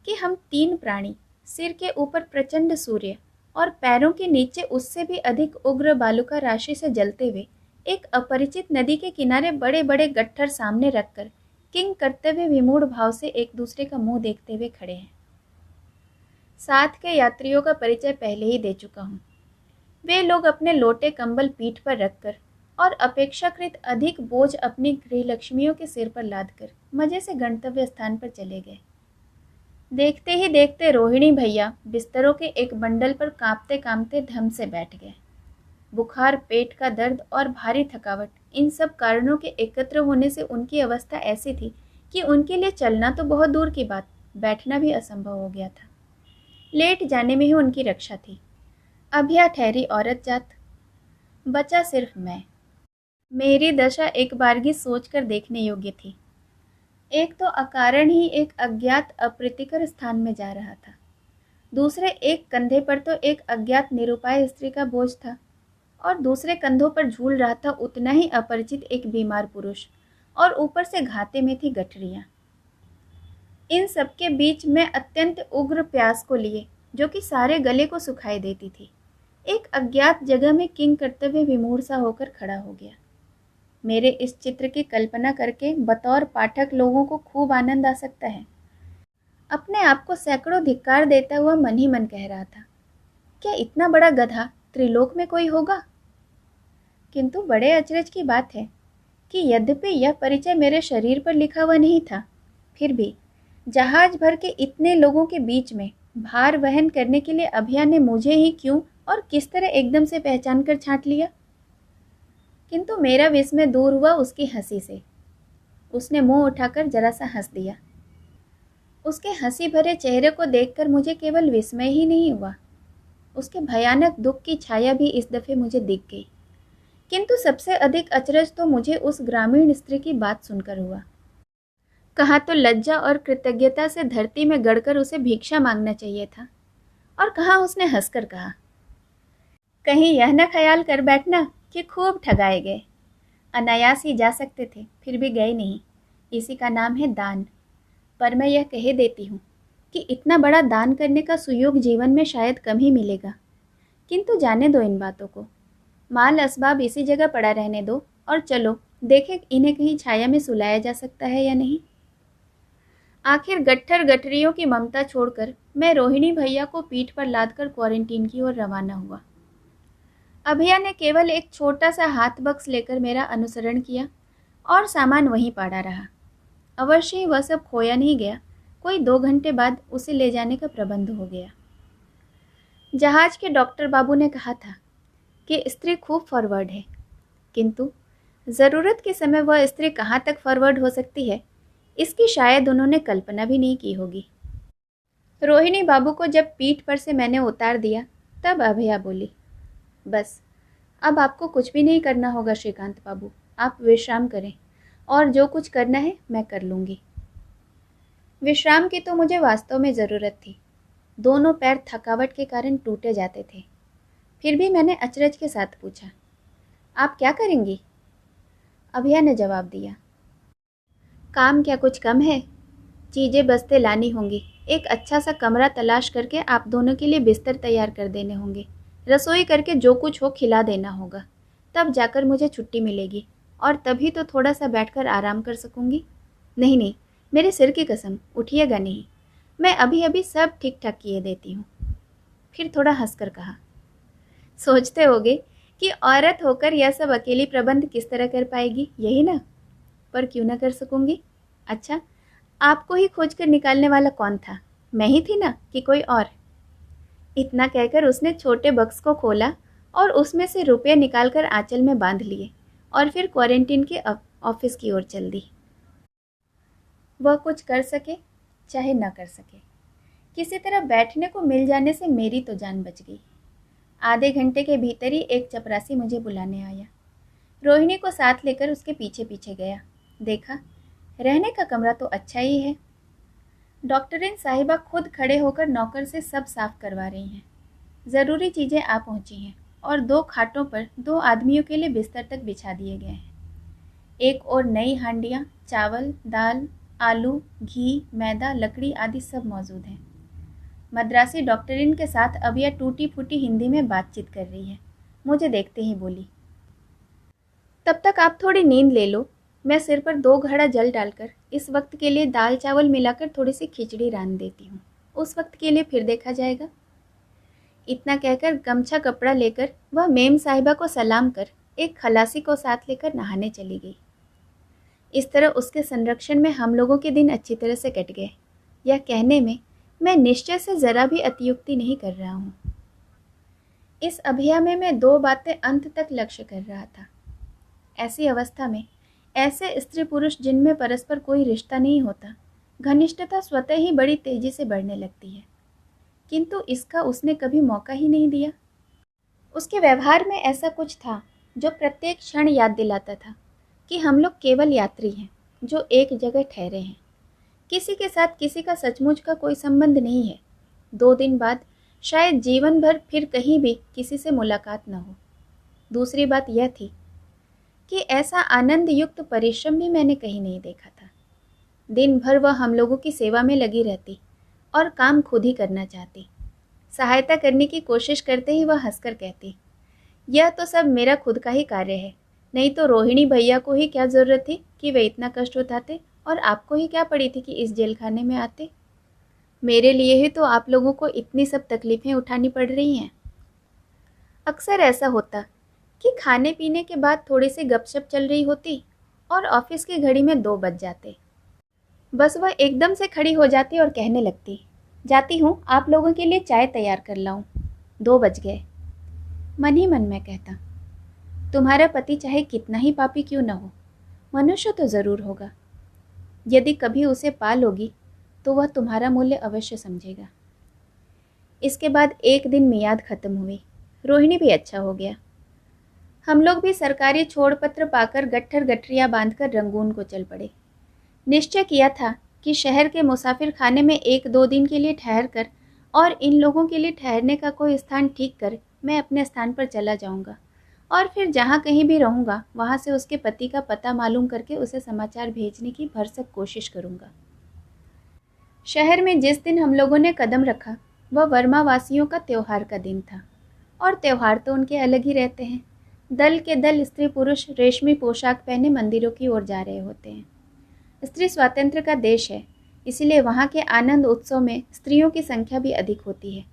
कि हम 3 प्राणी, सिर के ऊपर प्रचंड सूर्य और पैरों के नीचे उससे भी अधिक उग्र बालुका राशि से जलते हुए एक अपरिचित नदी के किनारे बड़े बड़े गट्ठर सामने रखकर किंग करते हुए विमूढ़ भाव से एक दूसरे का मुंह देखते हुए खड़े हैं। साथ के यात्रियों का परिचय पहले ही दे चुका हूँ। वे लोग अपने लोटे कंबल पीठ पर रखकर और अपेक्षाकृत अधिक बोझ अपनी गृहलक्ष्मियों के सिर पर लादकर मजे से गंतव्य स्थान पर चले गए। देखते ही देखते रोहिणी भैया बिस्तरों के एक बंडल पर कांपते कांपते धम से बैठ गए। बुखार, पेट का दर्द और भारी थकावट, इन सब कारणों के एकत्र होने से उनकी अवस्था ऐसी थी कि उनके लिए चलना तो बहुत दूर की बात, बैठना भी असंभव हो गया था। लेट जाने में ही उनकी रक्षा थी। अभिया ठहरी औरत जात, बचा सिर्फ मैं। मेरी दशा एक बारगी सोचकर देखने योग्य थी। एक तो अकारण ही एक अज्ञात अप्रीतिकर स्थान में जा रहा था, दूसरे एक कंधे पर तो एक अज्ञात निरुपाय स्त्री का बोझ था, और दूसरे कंधों पर झूल रहा था उतना ही अपरिचित एक बीमार पुरुष, और ऊपर से घाते में थी गठरियां। इन सबके बीच में अत्यंत उग्र प्यास को लिए, जो कि सारे गले को सुखाई देती थी, एक अज्ञात जगह में किंग कर्तव्य विमूढ़ सा होकर खड़ा हो गया। मेरे इस चित्र की कल्पना करके बतौर पाठक लोगों को खूब आनंद आ सकता है। अपने आप को सैकड़ों धिक्कार देता हुआ मन ही मन कह रहा था, क्या इतना बड़ा गधा त्रिलोक में कोई होगा? किंतु बड़े अचरज की बात है कि यद्यपि यह परिचय मेरे शरीर पर लिखा हुआ नहीं था, फिर भी जहाज भर के इतने लोगों के बीच में भार वहन करने के लिए अभिया ने मुझे ही क्यों और किस तरह एकदम से पहचान कर छांट लिया। किंतु मेरा विस्मय दूर हुआ उसकी हंसी से। उसने मुंह उठाकर जरा सा हंस दिया। उसके हंसी भरे चेहरे को देखकर मुझे केवल विस्मय ही नहीं हुआ, उसके भयानक दुख की छाया भी इस दफे मुझे दिख गई। किंतु सबसे अधिक अचरज तो मुझे उस ग्रामीण स्त्री की बात सुनकर हुआ। कहाँ तो लज्जा और कृतज्ञता से धरती में गड़कर उसे भिक्षा मांगना चाहिए था, और कहाँ उसने हंसकर कहा, कहीं यह न ख्याल कर बैठना कि खूब ठगाए गए। अनायास ही जा सकते थे, फिर भी गए नहीं। इसी का नाम है दान। पर मैं यह कह देती हूँ कि इतना बड़ा दान करने का सुयोग जीवन में शायद कम ही मिलेगा। किंतु जाने दो इन बातों को, माल असबाब इसी जगह पड़ा रहने दो, और चलो देखें इन्हें कहीं छाया में सुलाया जा सकता है या नहीं। आखिर गट्ठर गठरियों की ममता छोड़कर मैं रोहिणी भैया को पीठ पर लादकर क्वारंटीन की ओर रवाना हुआ। अभिया ने केवल एक छोटा सा हाथ बक्स लेकर मेरा अनुसरण किया और सामान वहीं पड़ा रहा। अवश्य ही वह सब खोया नहीं गया। कोई 2 घंटे बाद उसे ले जाने का प्रबंध हो गया। जहाज के डॉक्टर बाबू ने कहा था कि स्त्री खूब फॉरवर्ड है, किंतु ज़रूरत के समय वह स्त्री कहाँ तक फॉरवर्ड हो सकती है, इसकी शायद उन्होंने कल्पना भी नहीं की होगी। रोहिणी बाबू को जब पीठ पर से मैंने उतार दिया, तब अभया बोली, बस अब आपको कुछ भी नहीं करना होगा श्रीकांत बाबू, आप विश्राम करें, और जो कुछ करना है मैं कर लूँगी। विश्राम की तो मुझे वास्तव में ज़रूरत थी। दोनों पैर थकावट के कारण टूटे जाते थे। फिर भी मैंने अचरज के साथ पूछा, आप क्या करेंगी? अभया ने जवाब दिया, काम क्या कुछ कम है, चीज़ें बस्ते लानी होंगी, एक अच्छा सा कमरा तलाश करके आप दोनों के लिए बिस्तर तैयार कर देने होंगे, रसोई करके जो कुछ हो खिला देना होगा, तब जाकर मुझे छुट्टी मिलेगी, और तभी तो थोड़ा सा बैठकर आराम कर सकूंगी। नहीं नहीं, मेरे सिर की कसम, उठिएगा नहीं, मैं अभी अभी सब ठीक ठाक किए देती हूँ। फिर थोड़ा हंसकर कहा, सोचते होगे कि औरत होकर यह सब अकेली प्रबंध किस तरह कर पाएगी, यही ना? पर क्यों ना कर सकूंगी। अच्छा, आपको ही खोज कर निकालने वाला कौन था? मैं ही थी ना कि कोई और? इतना कहकर उसने छोटे बक्स को खोला और उसमें से रुपये निकालकर आंचल में बांध लिए, और फिर क्वारंटीन के ऑफिस की ओर चल दी। वह कुछ कर सके चाहे न कर सके, किसी तरह बैठने को मिल जाने से मेरी तो जान बच गई। आधे घंटे के भीतर ही एक चपरासी मुझे बुलाने आया। रोहिणी को साथ लेकर उसके पीछे पीछे गया। देखा, रहने का कमरा तो अच्छा ही है। डॉक्टरिन साहिबा खुद खड़े होकर नौकर से सब साफ करवा रही हैं। ज़रूरी चीज़ें आ पहुंची हैं, और 2 खाटों पर 2 आदमियों के लिए बिस्तर तक बिछा दिए गए हैं। एक और नई हांडियाँ, चावल, दाल, आलू, घी, मैदा, लकड़ी आदि सब मौजूद हैं। मद्रासी डॉक्टरिन के साथ अब यह टूटी फूटी हिंदी में बातचीत कर रही है। मुझे देखते ही बोली, तब तक आप थोड़ी नींद ले लो, मैं सिर पर 2 घड़ा जल डालकर इस वक्त के लिए दाल चावल मिलाकर थोड़ी सी खिचड़ी रांध देती हूँ, उस वक्त के लिए फिर देखा जाएगा। इतना कहकर गमछा कपड़ा लेकर वह मेम साहिबा को सलाम कर एक खलासी को साथ लेकर नहाने चली गई। इस तरह उसके संरक्षण में हम लोगों के दिन अच्छी तरह से कट गए। यह कहने में मैं निश्चय से ज़रा भी अतियुक्ति नहीं कर रहा हूँ। इस अभिया में मैं दो बातें अंत तक लक्ष्य कर रहा था। ऐसी अवस्था में ऐसे स्त्री पुरुष जिनमें परस्पर कोई रिश्ता नहीं होता, घनिष्ठता स्वतः ही बड़ी तेजी से बढ़ने लगती है, किंतु इसका उसने कभी मौका ही नहीं दिया। उसके व्यवहार में ऐसा कुछ था जो प्रत्येक क्षण याद दिलाता था कि हम लोग केवल यात्री हैं जो एक जगह ठहरे हैं। किसी के साथ किसी का सचमुच का कोई संबंध नहीं है। 2 दिन बाद शायद जीवन भर फिर कहीं भी किसी से मुलाकात न हो। दूसरी बात यह थी कि ऐसा आनंद युक्त परिश्रम भी मैंने कहीं नहीं देखा था। दिन भर वह हम लोगों की सेवा में लगी रहती और काम खुद ही करना चाहती। सहायता करने की कोशिश करते ही वह हंसकर कहती, यह तो सब मेरा खुद का ही कार्य है, नहीं तो रोहिणी भैया को ही क्या ज़रूरत थी कि वे इतना कष्ट उठाते, और आपको ही क्या पड़ी थी कि इस जेल खाने में आते। मेरे लिए ही तो आप लोगों को इतनी सब तकलीफ़ें उठानी पड़ रही हैं। अक्सर ऐसा होता कि खाने पीने के बाद थोड़ी सी गपशप चल रही होती और ऑफिस की घड़ी में 2 बज जाते। बस वह एकदम से खड़ी हो जाती और कहने लगती, जाती हूँ, आप लोगों के लिए चाय तैयार कर लाऊं, 2 बज गए। मन ही मन में कहता, तुम्हारा पति चाहे कितना ही पापी क्यों न हो, मनुष्य तो ज़रूर होगा। यदि कभी उसे पा लोगी तो वह तुम्हारा मूल्य अवश्य समझेगा। इसके बाद एक दिन मियाद खत्म हुई। रोहिणी भी अच्छा हो गया। हम लोग भी सरकारी छोड़ पत्र पाकर गट्ठर गठरियाँ बांधकर रंगून को चल पड़े। निश्चय किया था कि शहर के मुसाफिर खाने में 1-2 दिन के लिए ठहर कर और इन लोगों के लिए ठहरने का कोई स्थान ठीक कर मैं अपने स्थान पर चला जाऊंगा और फिर जहाँ कहीं भी रहूंगा वहाँ से उसके पति का पता मालूम करके उसे समाचार भेजने की भरसक कोशिश करूंगा। शहर में जिस दिन हम लोगों ने कदम रखा वह वर्मा वासियों का त्योहार का दिन था, और त्योहार तो उनके अलग ही रहते हैं। दल के दल स्त्री पुरुष रेशमी पोशाक पहने मंदिरों की ओर जा रहे होते हैं। स्त्री स्वातंत्र्य का देश है, इसलिए वहाँ के आनंद उत्सव में स्त्रियों की संख्या भी अधिक होती है।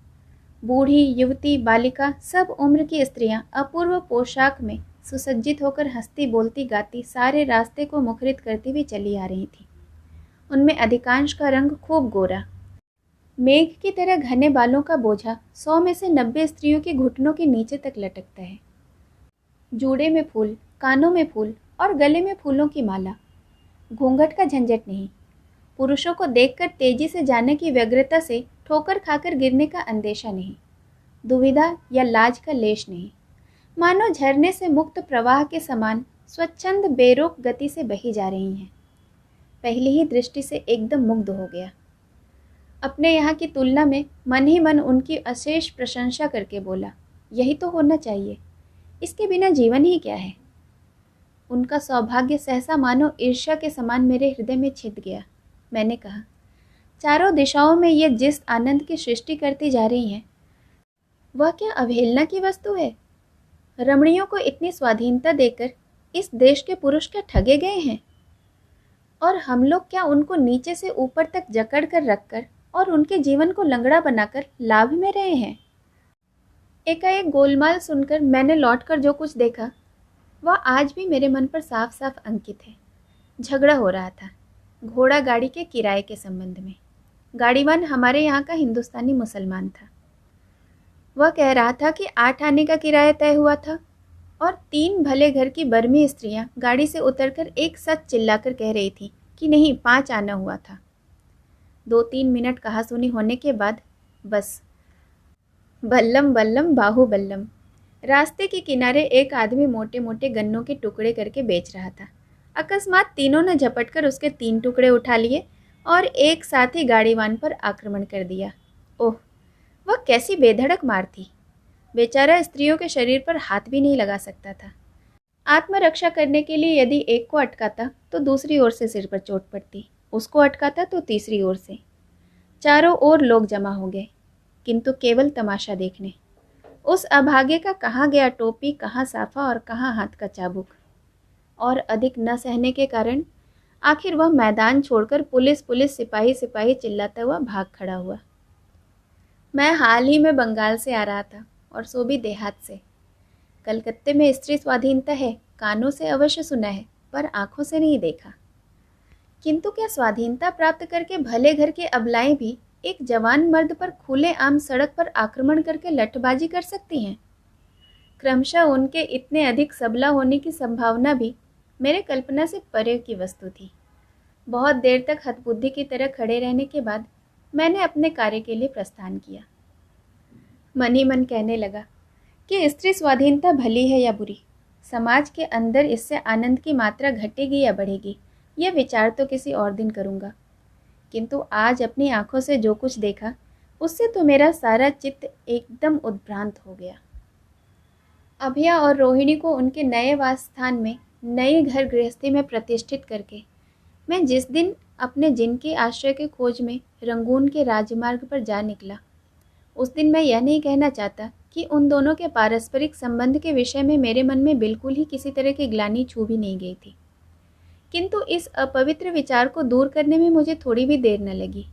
बूढ़ी, युवती, बालिका, सब उम्र की स्त्रियां अपूर्व पोशाक में सुसज्जित होकर हंसती बोलती गाती सारे रास्ते को मुखरित करती हुई चली आ रही थी। उनमें अधिकांश का रंग खूब गोरा। मेघ की तरह घने बालों का बोझा 100 में से 90 स्त्रियों के घुटनों के नीचे तक लटकता है। जूड़े में फूल, कानों में फूल और गले में फूलों की माला। घूंघट का झंझट नहीं। पुरुषों को देखकर तेजी से जाने की व्यग्रता से ठोकर खाकर गिरने का अंदेशा नहीं। दुविधा या लाज का लेश नहीं। मानो झरने से मुक्त प्रवाह के समान स्वच्छंद बेरोक गति से बही जा रही हैं। पहली ही दृष्टि से एकदम मुग्ध हो गया। अपने यहाँ की तुलना में मन ही मन उनकी अशेष प्रशंसा करके बोला, यही तो होना चाहिए, इसके बिना जीवन ही क्या है। उनका सौभाग्य सहसा मानो ईर्ष्या के समान मेरे हृदय में छिद गया। मैंने कहा, चारों दिशाओं में ये जिस आनंद की सृष्टि करती जा रही हैं, वह क्या अवहेलना की वस्तु है? रमणियों को इतनी स्वाधीनता देकर इस देश के पुरुष क्या ठगे गए हैं? और हम लोग क्या उनको नीचे से ऊपर तक जकड़ कर रखकर और उनके जीवन को लंगड़ा बनाकर लाभ में रहे हैं? एकाएक गोलमाल सुनकर मैंने लौटकर जो कुछ देखा वह आज भी मेरे मन पर साफ साफ अंकित है। झगड़ा हो रहा था घोड़ा गाड़ी के किराए के संबंध में। गाड़ीवान हमारे यहाँ का हिंदुस्तानी मुसलमान था। वह कह रहा था कि 8 आने का किराया तय हुआ था और 3 भले घर की बर्मी स्त्रियां गाड़ी से उतरकर एक साथ चिल्लाकर कह रही थी कि नहीं, 5 आना हुआ था। 2-3 मिनट कहासुनी होने के बाद बस बल्लम बल्लम बाहु बल्लम। रास्ते के किनारे एक आदमी मोटे मोटे गन्नों के टुकड़े करके बेच रहा था। अकस्मात तीनों ने झपटकर उसके 3 टुकड़े उठा लिए और एक साथ ही गाड़ीवान पर आक्रमण कर दिया। ओह, वह कैसी बेधड़क मार थी। बेचारा स्त्रियों के शरीर पर हाथ भी नहीं लगा सकता था। आत्मरक्षा करने के लिए यदि एक को अटकाता तो दूसरी ओर से सिर पर चोट पड़ती, उसको अटकाता तो तीसरी ओर से। चारों ओर लोग जमा हो गए, किंतु केवल तमाशा देखने। उस अभागे का कहाँ गया टोपी, कहाँ साफा और कहाँ हाथ का चाबुक। और अधिक न सहने के कारण आखिर वह मैदान छोड़कर पुलिस पुलिस सिपाही सिपाही चिल्लाता हुआ भाग खड़ा हुआ। मैं हाल ही में बंगाल से आ रहा था और सो भी देहात से। कलकत्ते में स्त्री स्वाधीनता है, कानों से अवश्य सुना है, पर आंखों से नहीं देखा। किंतु क्या स्वाधीनता प्राप्त करके भले घर के अबलाएं भी एक जवान मर्द पर खुले आम सड़क पर आक्रमण करके लठबाजी कर सकती हैं? क्रमशः उनके इतने अधिक सबला होने की संभावना भी मेरे कल्पना से परे की वस्तु थी। बहुत देर तक हतबुद्धि की तरह खड़े रहने के बाद मैंने अपने कार्य के लिए प्रस्थान किया। मन ही मन कहने लगा कि स्त्री स्वाधीनता भली है या बुरी, समाज के अंदर इससे आनंद की मात्रा घटेगी या बढ़ेगी, यह विचार तो किसी और दिन करूँगा। किंतु आज अपनी आंखों से जो कुछ देखा, उससे तो मेरा सारा चित्त एकदम उद्भ्रांत हो गया। अभया और रोहिणी को उनके नए वास स्थान में, नए घर गृहस्थी में प्रतिष्ठित करके मैं जिस दिन अपने जिन के आश्रय के खोज में रंगून के राजमार्ग पर जा निकला, उस दिन मैं यह नहीं कहना चाहता कि उन दोनों के पारस्परिक संबंध के विषय में मेरे मन में बिल्कुल ही किसी तरह की ग्लानि छू भी नहीं गई थी। किंतु इस अपवित्र विचार को दूर करने में मुझे थोड़ी भी देर न लगी,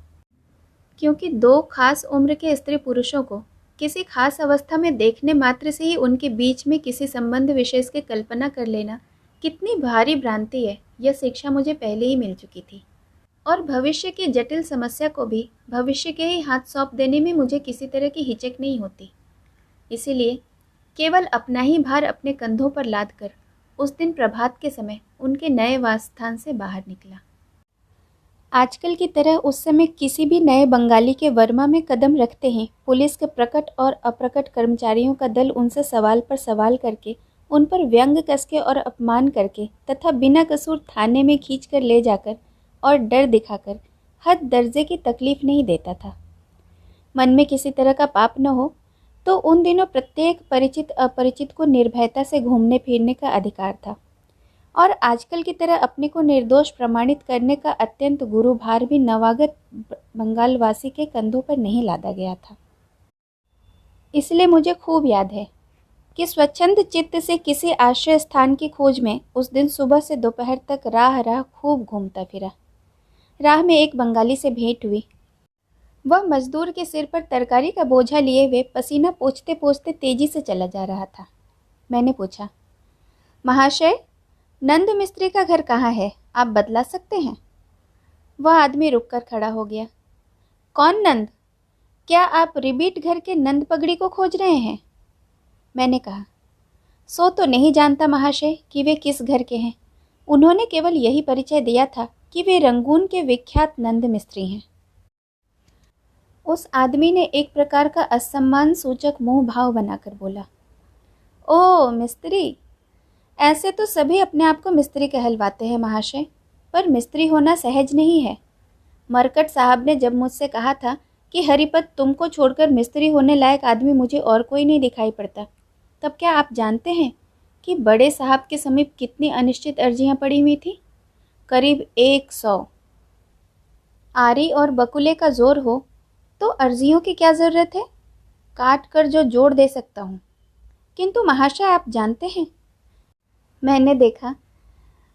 क्योंकि दो खास उम्र के स्त्री पुरुषों को किसी खास अवस्था में देखने मात्र से ही उनके बीच में किसी संबंध विशेष की कल्पना कर लेना कितनी भारी भ्रांति है, यह शिक्षा मुझे पहले ही मिल चुकी थी। और भविष्य की जटिल समस्या को भी भविष्य के ही हाथ सौंप देने में मुझे किसी तरह की हिचक नहीं होती। इसीलिए केवल अपना ही भार अपने कंधों पर लाद कर उस दिन प्रभात के समय उनके नए वास स्थान से बाहर निकला। आजकल की तरह उस समय किसी भी नए बंगाली के वर्मा में कदम रखते ही पुलिस के प्रकट और अप्रकट कर्मचारियों का दल उनसे सवाल पर सवाल करके, उन पर व्यंग कसके और अपमान करके तथा बिना कसूर थाने में खींच कर ले जाकर और डर दिखाकर हद दर्जे की तकलीफ नहीं देता था। मन में किसी तरह का पाप न हो तो उन दिनों प्रत्येक परिचित अपरिचित को निर्भयता से घूमने फिरने का अधिकार था, और आजकल की तरह अपने को निर्दोष प्रमाणित करने का अत्यंत गुरु भार भी नवागत बंगालवासी के कंधों पर नहीं लादा गया था। इसलिए मुझे खूब याद है कि स्वच्छंद चित्त से किसी आश्रय स्थान की खोज में उस दिन सुबह से दोपहर तक राह खूब घूमता फिरा। राह में एक बंगाली से भेंट हुई। वह मजदूर के सिर पर तरकारी का बोझा लिए हुए पसीना पोंछते पोंछते तेजी से चला जा रहा था। मैंने पूछा, महाशय, नंद मिस्त्री का घर कहाँ है? आप बतला सकते हैं? वह आदमी रुककर खड़ा हो गया। कौन नंद? क्या आप रिबीट घर के नंद पगड़ी को खोज रहे हैं? मैंने कहा, सो तो नहीं जानता महाशय कि वे किस घर के हैं। उन्होंने केवल यही परिचय दिया था कि वे रंगून के विख्यात नंद मिस्त्री हैं। उस आदमी ने एक प्रकार का असम्मान सूचक मुंह भाव बनाकर बोला, ओ मिस्त्री, ऐसे तो सभी अपने आप को मिस्त्री कहलवाते हैं महाशय, पर मिस्त्री होना सहज नहीं है। मरकट साहब ने जब मुझसे कहा था कि हरिपत तुमको छोड़कर मिस्त्री होने लायक आदमी मुझे और कोई नहीं दिखाई पड़ता, तब क्या आप जानते हैं कि बड़े साहब के समीप कितनी अनिश्चित अर्जियां पड़ी हुई थी? करीब 100। आरी और बकुले का जोर हो तो अर्जियों की क्या ज़रूरत है? काट कर जो जोड़ दे सकता हूँ। किंतु महाशय, आप जानते हैं, मैंने देखा,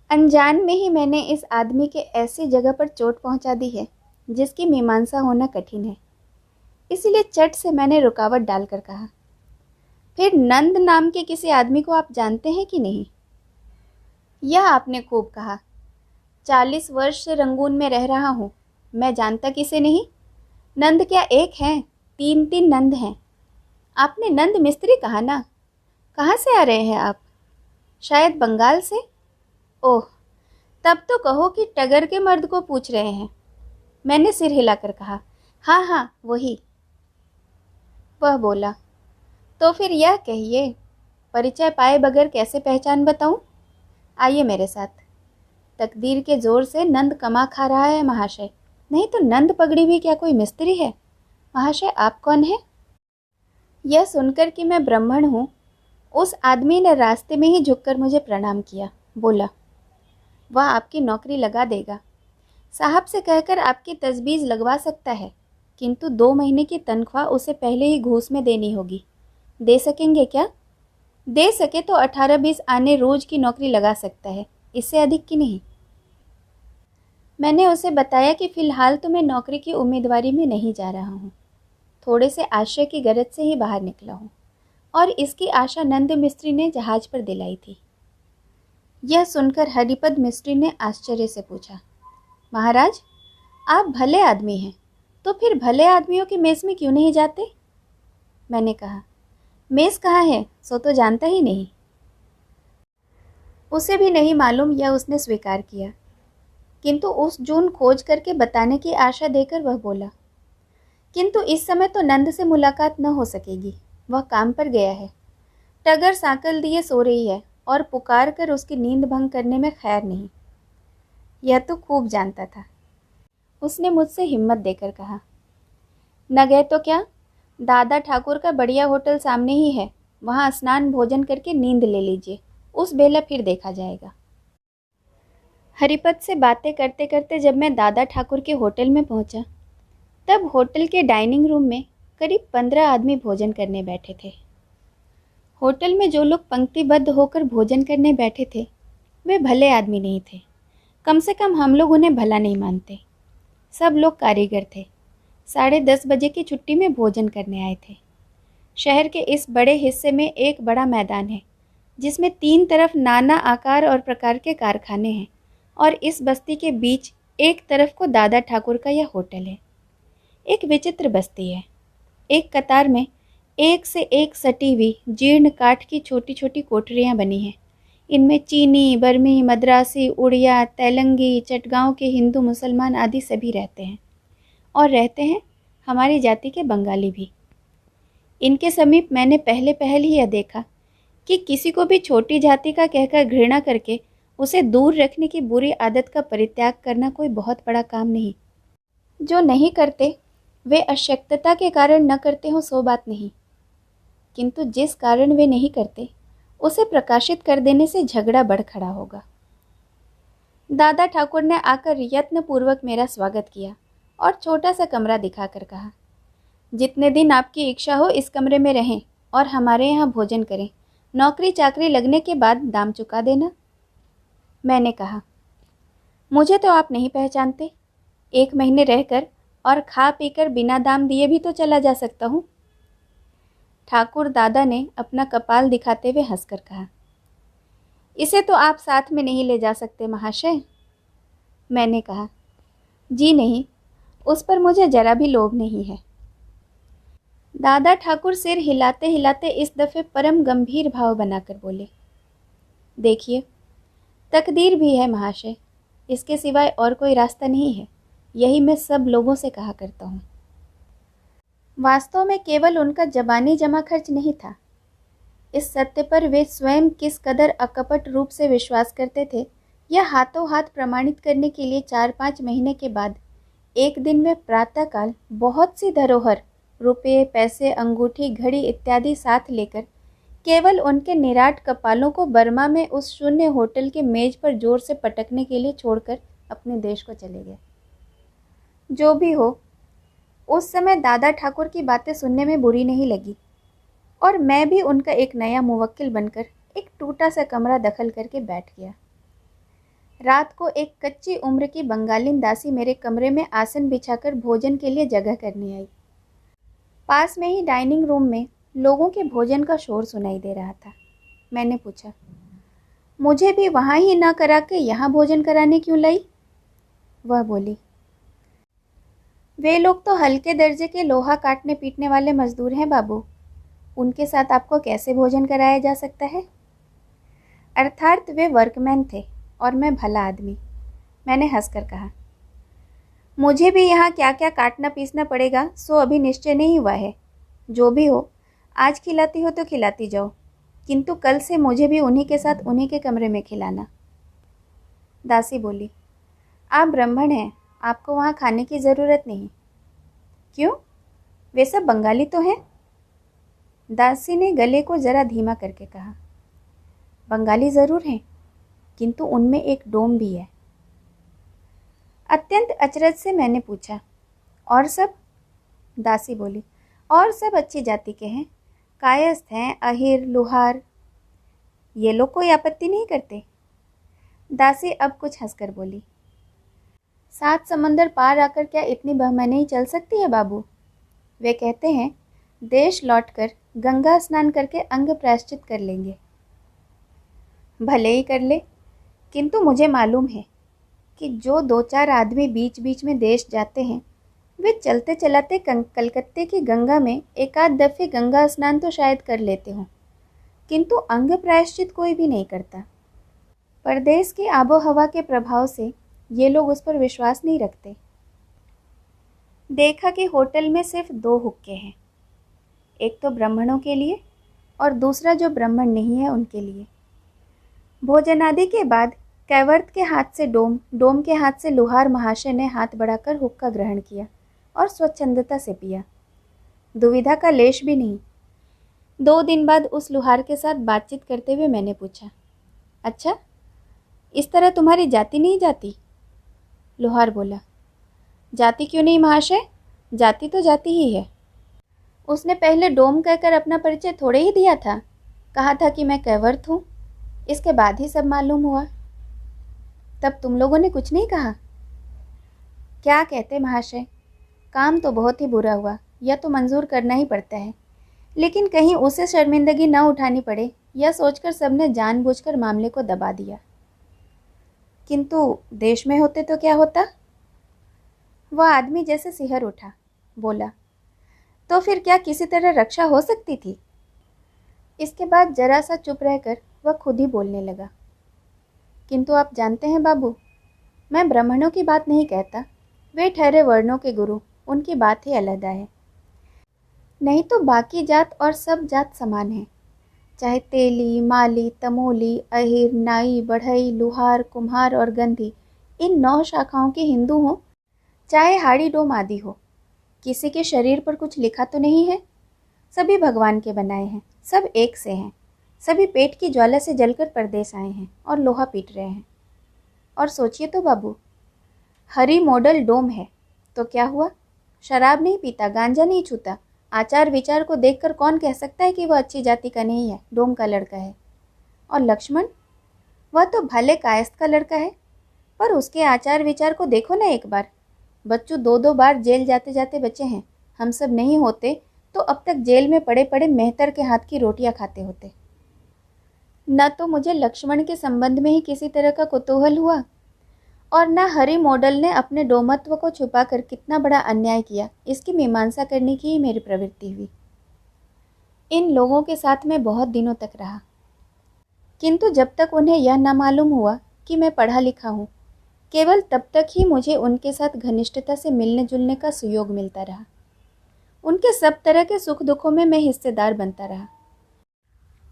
अनजान में ही मैंने इस आदमी के ऐसी जगह पर चोट पहुँचा दी है जिसकी मीमांसा होना कठिन है। इसलिए चट से मैंने रुकावट डालकर कहा, फिर नंद नाम के किसी आदमी को आप जानते हैं कि नहीं? यह आपने खूब कहा। 40 वर्ष से रंगून में रह रहा हूँ, मैं जानता किसे नहीं? नंद क्या एक हैं, 3 नंद हैं। आपने नंद मिस्त्री कहा ना? कहाँ से आ रहे हैं आप? शायद बंगाल से? ओह, तब तो कहो कि टगर के मर्द को पूछ रहे हैं। मैंने सिर हिलाकर कहा, हाँ हाँ वही। वह बोला, तो फिर यह कहिए, परिचय पाए बगैर कैसे पहचान बताऊं? आइए मेरे साथ। तकदीर के जोर से नंद कमा खा रहा है महाशय, नहीं तो नंद पगड़ी भी क्या कोई मिस्त्री है? महाशय, आप कौन हैं? यह सुनकर कि मैं ब्राह्मण हूँ, उस आदमी ने रास्ते में ही झुककर मुझे प्रणाम किया। बोला, वह आपकी नौकरी लगा देगा, साहब से कहकर आपकी तजबीज़ लगवा सकता है, किंतु 2 महीने की तनख्वाह उसे पहले ही घूस में देनी होगी। दे सकेंगे क्या? दे सके तो 18-20 आने रोज की नौकरी लगा सकता है, इससे अधिक की नहीं। मैंने उसे बताया कि फ़िलहाल तो मैं नौकरी की उम्मीदवारी में नहीं जा रहा हूँ, थोड़े से आश्रय की गरज से ही बाहर निकला हूँ। और इसकी आशा नंद मिस्त्री ने जहाज पर दिलाई थी। यह सुनकर हरिपद मिस्त्री ने आश्चर्य से पूछा, महाराज, आप भले आदमी हैं, तो फिर भले आदमियों की मेस में क्यों नहीं जाते? मैंने कहा, मेस कहाँ है सो तो जानता ही नहीं। उसे भी नहीं मालूम, यह उसने स्वीकार किया, किंतु उस जून खोज करके बताने की आशा देकर वह बोला, किंतु इस समय तो नंद से मुलाकात न हो सकेगी, वह काम पर गया है। टगर सांकल दिए सो रही है और पुकार कर उसकी नींद भंग करने में खैर नहीं। यह तो खूब जानता था। उसने मुझसे हिम्मत देकर कहा, न गए तो क्या, दादा ठाकुर का बढ़िया होटल सामने ही है, वहाँ स्नान भोजन करके नींद ले लीजिए, उस बेला फिर देखा जाएगा। हरिपद से बातें करते करते जब मैं दादा ठाकुर के होटल में पहुंचा, तब होटल के डाइनिंग रूम में करीब 15 आदमी भोजन करने बैठे थे। होटल में जो लोग पंक्तिबद्ध होकर भोजन करने बैठे थे, वे भले आदमी नहीं थे। कम से कम हम लोग उन्हें भला नहीं मानते। सब लोग कारीगर थे। 10:30 बजे की छुट्टी में भोजन करने आए थे। शहर के इस बड़े हिस्से में एक बड़ा मैदान है, जिसमें 3 तरफ नाना आकार और प्रकार के कारखाने हैं, और इस बस्ती के बीच एक तरफ को दादा ठाकुर का यह होटल है। एक विचित्र बस्ती है। एक कतार में एक से एक सटी हुई जीर्ण काठ की छोटी छोटी कोठरियाँ बनी हैं। इनमें चीनी, बर्मी, मद्रासी, उड़िया, तेलंगी, चटगांव के हिंदू, मुसलमान आदि सभी रहते हैं, और रहते हैं हमारी जाति के बंगाली भी। इनके समीप मैंने पहले ही यह देखा कि किसी को भी छोटी जाति का कहकर घृणा करके उसे दूर रखने की बुरी आदत का परित्याग करना कोई बहुत बड़ा काम नहीं। जो नहीं करते वे अशक्तता के कारण न करते हों सो बात नहीं, किंतु जिस कारण वे नहीं करते उसे प्रकाशित कर देने से झगड़ा बढ़ खड़ा होगा। दादा ठाकुर ने आकर यत्नपूर्वक मेरा स्वागत किया और छोटा सा कमरा दिखाकर कहा, जितने दिन आपकी इच्छा हो इस कमरे में रहें और हमारे यहाँ भोजन करें। नौकरी चाकरी लगने के बाद दाम चुका देना। मैंने कहा, मुझे तो आप नहीं पहचानते। 1 महीने रहकर और खा पीकर बिना दाम दिए भी तो चला जा सकता हूँ। ठाकुर दादा ने अपना कपाल दिखाते हुए हंसकर कहा, इसे तो आप साथ में नहीं ले जा सकते महाशय। मैंने कहा, जी नहीं, उस पर मुझे जरा भी लोभ नहीं है। दादा ठाकुर सिर हिलाते हिलाते इस दफे परम गंभीर भाव बनाकर बोले, देखिए, तकदीर भी है महाशय, इसके सिवाय और कोई रास्ता नहीं है। यही मैं सब लोगों से कहा करता हूँ। वास्तव में केवल उनका जबानी जमा खर्च नहीं था। इस सत्य पर वे स्वयं किस कदर अकपट रूप से विश्वास करते थे, यह हाथों हाथ प्रमाणित करने के लिए 4-5 महीने के बाद एक दिन में प्रातःकाल बहुत सी धरोहर, रुपये, पैसे, अंगूठी, घड़ी इत्यादि साथ लेकर केवल उनके निराट कपालों को बर्मा में उस शून्य होटल के मेज पर जोर से पटकने के लिए छोड़कर अपने देश को चले गए। जो भी हो, उस समय दादा ठाकुर की बातें सुनने में बुरी नहीं लगी, और मैं भी उनका एक नया मुवक्किल बनकर एक टूटा सा कमरा दखल करके बैठ गया। रात को एक कच्ची उम्र की बंगालिन दासी मेरे कमरे में आसन बिछाकर भोजन के लिए जगह करने आई। पास में ही डाइनिंग रूम में लोगों के भोजन का शोर सुनाई दे रहा था। मैंने पूछा, मुझे भी वहाँ ही ना करा के यहाँ भोजन कराने क्यों लाई? वह बोली, वे लोग तो हल्के दर्जे के लोहा काटने पीटने वाले मजदूर हैं बाबू, उनके साथ आपको कैसे भोजन कराया जा सकता है? अर्थात वे वर्कमैन थे और मैं भला आदमी। मैंने हंसकर कहा, मुझे भी यहाँ क्या क्या काटना पीसना पड़ेगा सो अभी निश्चय नहीं हुआ है। जो भी हो, आज खिलाती हो तो खिलाती जाओ, किंतु कल से मुझे भी उन्हीं के साथ उन्हीं के कमरे में खिलाना। दासी बोली, आप ब्राह्मण हैं, आपको वहाँ खाने की ज़रूरत नहीं। क्यों? वे सब बंगाली तो हैं। दासी ने गले को ज़रा धीमा करके कहा, बंगाली ज़रूर हैं, किंतु उनमें एक डोम भी है। अत्यंत अचरज से मैंने पूछा, और सब? दासी बोली, और सब अच्छी जाति के हैं, कायस्थ हैं, अहिर, लुहार। ये लोग कोई आपत्ति नहीं करते। दासी अब कुछ हंसकर बोली, 7 समंदर पार आकर क्या इतनी बहमनी चल सकती है बाबू? वे कहते हैं, देश लौटकर गंगा स्नान करके अंग प्रायश्चित कर लेंगे। भले ही कर ले, किंतु मुझे मालूम है कि जो 2-4 आदमी बीच बीच में देश जाते हैं, वे चलते चलाते कलकत्ते की गंगा में एक आध दफे गंगा स्नान तो शायद कर लेते हों, किंतु अंग प्रायश्चित कोई भी नहीं करता। परदेश की आबो हवा के प्रभाव से ये लोग उस पर विश्वास नहीं रखते। देखा कि होटल में सिर्फ 2 हुक्के हैं, एक तो ब्राह्मणों के लिए और दूसरा जो ब्राह्मण नहीं है उनके लिए। भोजनादि के बाद कैवर्त के हाथ से डोम, डोम के हाथ से लुहार महाशय ने हाथ बढ़ाकर हुक्का ग्रहण किया और स्वच्छंदता से पिया। दुविधा का लेश भी नहीं। 2 दिन बाद उस लुहार के साथ बातचीत करते हुए मैंने पूछा, अच्छा, इस तरह तुम्हारी जाति नहीं जाती? लुहार बोला, जाति क्यों नहीं महाशय, जाति तो जाति ही है। उसने पहले डोम कहकर अपना परिचय थोड़े ही दिया था, कहा था कि मैं कैवर्त हूँ, इसके बाद ही सब मालूम हुआ। तब तुम लोगों ने कुछ नहीं कहा? क्या कहते महाशय, काम तो बहुत ही बुरा हुआ, यह तो मंजूर करना ही पड़ता है, लेकिन कहीं उसे शर्मिंदगी न उठानी पड़े, यह सोचकर सबने जानबूझकर मामले को दबा दिया। किंतु देश में होते तो क्या होता? वह आदमी जैसे सिहर उठा, बोला, तो फिर क्या किसी तरह रक्षा हो सकती थी? इसके बाद जरा सा चुप रहकर वह खुद ही बोलने लगा, किंतु आप जानते हैं बाबू, मैं ब्राह्मणों की बात नहीं कहता, वे ठहरे वर्णों के गुरु, उनकी बात ही अलग है। नहीं तो बाकी जात और सब जात समान है, चाहे तेली, माली, तमोली, अहिर, नाई, बढ़ई, लुहार, कुम्हार और गंधी, इन 9 शाखाओं के हिंदू हों, चाहे हाड़ी डोम आदि हो, किसी के शरीर पर कुछ लिखा तो नहीं है। सभी भगवान के बनाए हैं, सब एक से हैं, सभी पेट की ज्वाला से जलकर परदेश आए हैं और लोहा पीट रहे हैं। और सोचिए तो बाबू, हरी मॉडल डोम है तो क्या हुआ, शराब नहीं पीता, गांजा नहीं छूता, आचार विचार को देखकर कौन कह सकता है कि वह अच्छी जाति का नहीं है, डोम का लड़का है। और लक्ष्मण, वह तो भले कायस्थ का लड़का है, पर उसके आचार विचार को देखो ना एक बार। बच्चों 2-2 बार जेल जाते जाते बचे हैं, हम सब नहीं होते तो अब तक जेल में पड़े पड़े मेहतर के हाथ की रोटियां खाते होते। न तो मुझे लक्ष्मण के संबंध में ही किसी तरह का कुतूहल हुआ, और न हरि मॉडल ने अपने डोमत्व को छुपाकर कितना बड़ा अन्याय किया, इसकी मीमांसा करने की ही मेरी प्रवृत्ति हुई। इन लोगों के साथ मैं बहुत दिनों तक रहा, किंतु जब तक उन्हें यह न मालूम हुआ कि मैं पढ़ा लिखा हूँ, केवल तब तक ही मुझे उनके साथ घनिष्ठता से मिलने जुलने का सुयोग मिलता रहा। उनके सब तरह के सुख दुखों में मैं हिस्सेदार बनता रहा,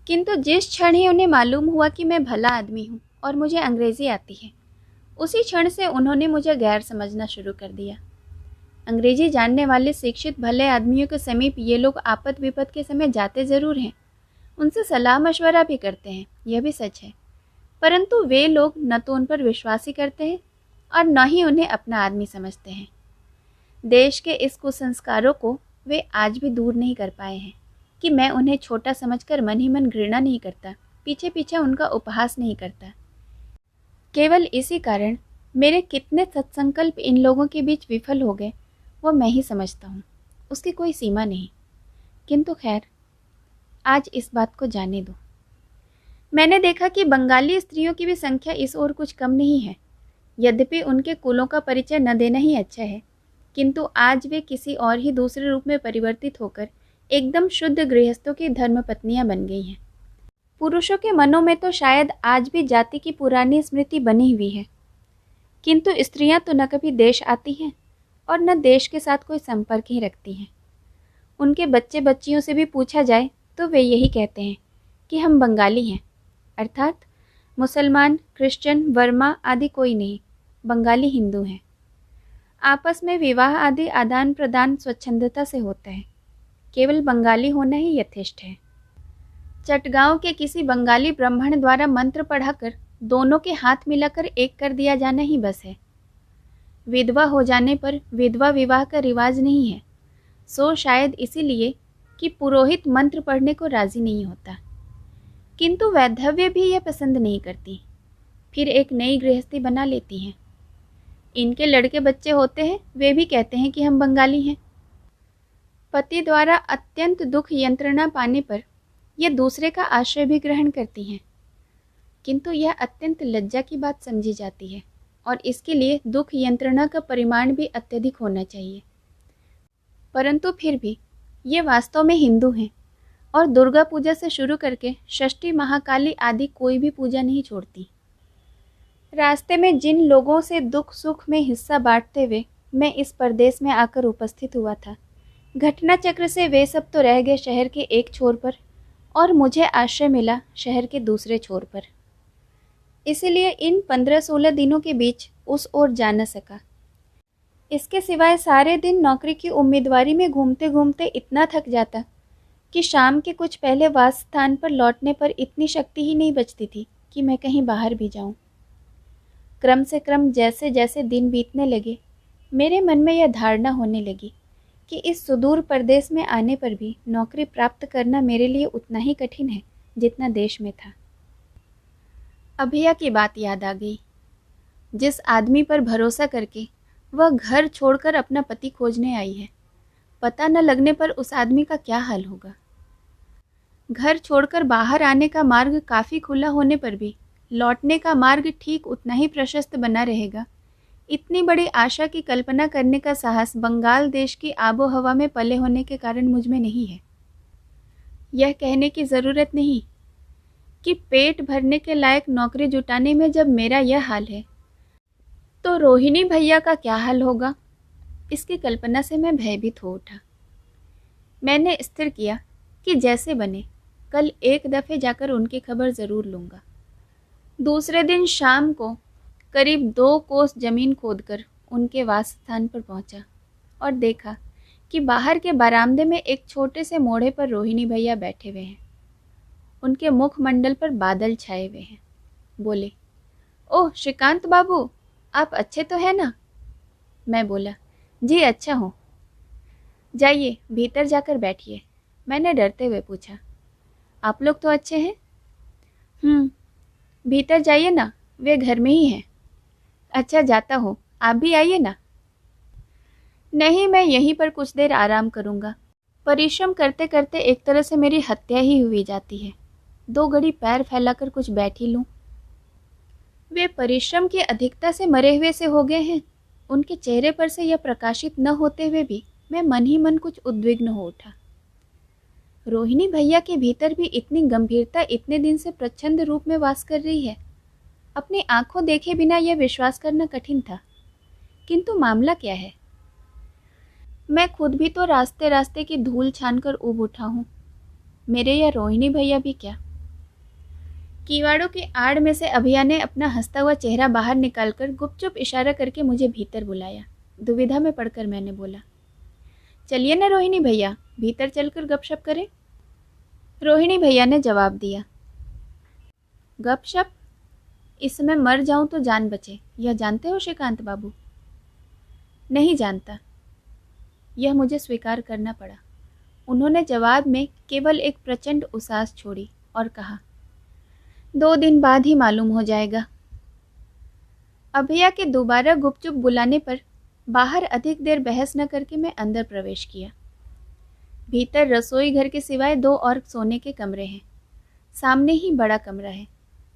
किंतु जिस क्षण ही उन्हें मालूम हुआ कि मैं भला आदमी हूँ और मुझे अंग्रेजी आती है, उसी क्षण से उन्होंने मुझे गैर समझना शुरू कर दिया। अंग्रेजी जानने वाले शिक्षित भले आदमियों के समीप ये लोग आपद विपद के समय जाते ज़रूर हैं, उनसे सलाह मशवरा भी करते हैं, यह भी सच है, परंतु वे लोग न तो उन पर विश्वास ही करते हैं और न ही उन्हें अपना आदमी समझते हैं। देश के इस कुसंस्कारों को वे आज भी दूर नहीं कर पाए हैं कि मैं उन्हें छोटा समझकर मन ही मन घृणा नहीं करता, पीछे पीछे उनका उपहास नहीं करता। केवल इसी कारण मेरे कितने सत्संकल्प इन लोगों के बीच विफल हो गए, वो मैं ही समझता हूँ, उसकी कोई सीमा नहीं। किंतु खैर, आज इस बात को जाने दो। मैंने देखा कि बंगाली स्त्रियों की भी संख्या इस ओर कुछ कम नहीं है। यद्यपि उनके कुलों का परिचय न देना ही अच्छा है, किंतु आज वे किसी और ही दूसरे रूप में परिवर्तित होकर एकदम शुद्ध गृहस्थों की धर्मपत्नियां बन गई हैं। पुरुषों के मनों में तो शायद आज भी जाति की पुरानी स्मृति बनी हुई है, किंतु स्त्रियां तो न कभी देश आती हैं और न देश के साथ कोई संपर्क ही रखती हैं। उनके बच्चे बच्चियों से भी पूछा जाए तो वे यही कहते हैं कि हम बंगाली हैं, अर्थात मुसलमान, क्रिश्चियन, वर्मा आदि कोई नहीं, बंगाली हिंदू हैं। आपस में विवाह आदि आदान प्रदान स्वच्छंदता से होता है, केवल बंगाली होना ही यथेष्ट है। चटगांव के किसी बंगाली ब्राह्मण द्वारा मंत्र पढ़ाकर दोनों के हाथ मिलाकर एक कर दिया जाना ही बस है। विधवा हो जाने पर विधवा विवाह का रिवाज नहीं है, सो शायद इसीलिए कि पुरोहित मंत्र पढ़ने को राजी नहीं होता। किंतु वैधव्य भी यह पसंद नहीं करती, फिर एक नई गृहस्थी बना लेती हैं। इनके लड़के बच्चे होते हैं, वे भी कहते हैं कि हम बंगाली हैं। पति द्वारा अत्यंत दुख यंत्रणा पाने पर यह दूसरे का आश्रय भी ग्रहण करती हैं, किंतु यह अत्यंत लज्जा की बात समझी जाती है और इसके लिए दुख यंत्रणा का परिमाण भी अत्यधिक होना चाहिए। परंतु फिर भी ये वास्तव में हिंदू हैं और दुर्गा पूजा से शुरू करके षष्ठी, महाकाली आदि कोई भी पूजा नहीं छोड़ती। रास्ते में जिन लोगों से दुख सुख में हिस्सा बांटते हुए मैं इस परदेश में आकर उपस्थित हुआ था, घटना चक्र से वे सब तो रह गए शहर के एक छोर पर और मुझे आश्रय मिला शहर के दूसरे छोर पर। इसलिए इन 15-16 दिनों के बीच उस ओर जा न सका। इसके सिवाय सारे दिन नौकरी की उम्मीदवारी में घूमते घूमते इतना थक जाता कि शाम के कुछ पहले वास स्थान पर लौटने पर इतनी शक्ति ही नहीं बचती थी कि मैं कहीं बाहर भी जाऊं। क्रम से क्रम जैसे जैसे दिन बीतने लगे, मेरे मन में यह धारणा होने लगी कि इस सुदूर परदेश में आने पर भी नौकरी प्राप्त करना मेरे लिए उतना ही कठिन है जितना देश में था। अभिया की बात याद आ गई। जिस आदमी पर भरोसा करके वह घर छोड़कर अपना पति खोजने आई है, पता न लगने पर उस आदमी का क्या हाल होगा। घर छोड़कर बाहर आने का मार्ग काफ़ी खुला होने पर भी लौटने का मार्ग ठीक उतना ही प्रशस्त बना रहेगा, इतनी बड़ी आशा की कल्पना करने का साहस बंगाल देश की आबो हवा में पले होने के कारण मुझ में नहीं है। यह कहने की ज़रूरत नहीं कि पेट भरने के लायक नौकरी जुटाने में जब मेरा यह हाल है, तो रोहिणी भैया का क्या हाल होगा, इसकी कल्पना से मैं भयभीत हो उठा। मैंने स्थिर किया कि जैसे बने कल एक दफ़े जाकर उनकी खबर ज़रूर लूँगा। दूसरे दिन शाम को करीब 2 कोस ज़मीन खोदकर उनके वास स्थान पर पहुँचा और देखा कि बाहर के बरामदे में एक छोटे से मोड़े पर रोहिणी भैया बैठे हुए हैं। उनके मुखमंडल पर बादल छाए हुए हैं। बोले, ओह श्रीकांत बाबू, आप अच्छे तो हैं ना? मैं बोला, जी अच्छा हूँ। जाइए भीतर जाकर बैठिए। मैंने डरते हुए पूछा, आप लोग तो अच्छे हैं? भीतर जाइए ना, वे घर में ही हैं। अच्छा जाता हूँ, आप भी आइए ना। नहीं, मैं यहीं पर कुछ देर आराम करूँगा। परिश्रम करते करते एक तरह से मेरी हत्या ही हुई जाती है। 2 घड़ी पैर फैलाकर कुछ बैठ ही लूँ। वे परिश्रम की अधिकता से मरे हुए से हो गए हैं। उनके चेहरे पर से यह प्रकाशित न होते हुए भी मैं मन ही मन कुछ उद्विग्न हो उठा। रोहिणी भैया के भीतर भी इतनी गंभीरता इतने दिन से प्रच्छन्न रूप में वास कर रही है, अपनी आंखों देखे बिना यह विश्वास करना कठिन था। किंतु मामला क्या है? मैं खुद भी तो रास्ते रास्ते की धूल छानकर उब उठा हूँ, मेरे या रोहिणी भैया भी क्या? कीवाड़ों की आड़ में से अभिया ने अपना हंसता हुआ चेहरा बाहर निकालकर गुपचुप इशारा करके मुझे भीतर बुलाया। दुविधा में पड़कर मैंने बोला, चलिए ना रोहिणी भैया, भीतर चलकर गपशप करें। रोहिणी भैया ने जवाब दिया, गपशप? इस समय मर जाऊं तो जान बचे, यह जानते हो श्रीकांत बाबू? नहीं जानता। यह मुझे स्वीकार करना पड़ा। उन्होंने जवाब में केवल एक प्रचंड उसास छोड़ी और कहा, 2 दिन बाद ही मालूम हो जाएगा। अभिया के दोबारा गुपचुप बुलाने पर बाहर अधिक देर बहस न करके मैं अंदर प्रवेश किया। भीतर रसोई घर के सिवाय 2 और सोने के कमरे हैं। सामने ही बड़ा कमरा है,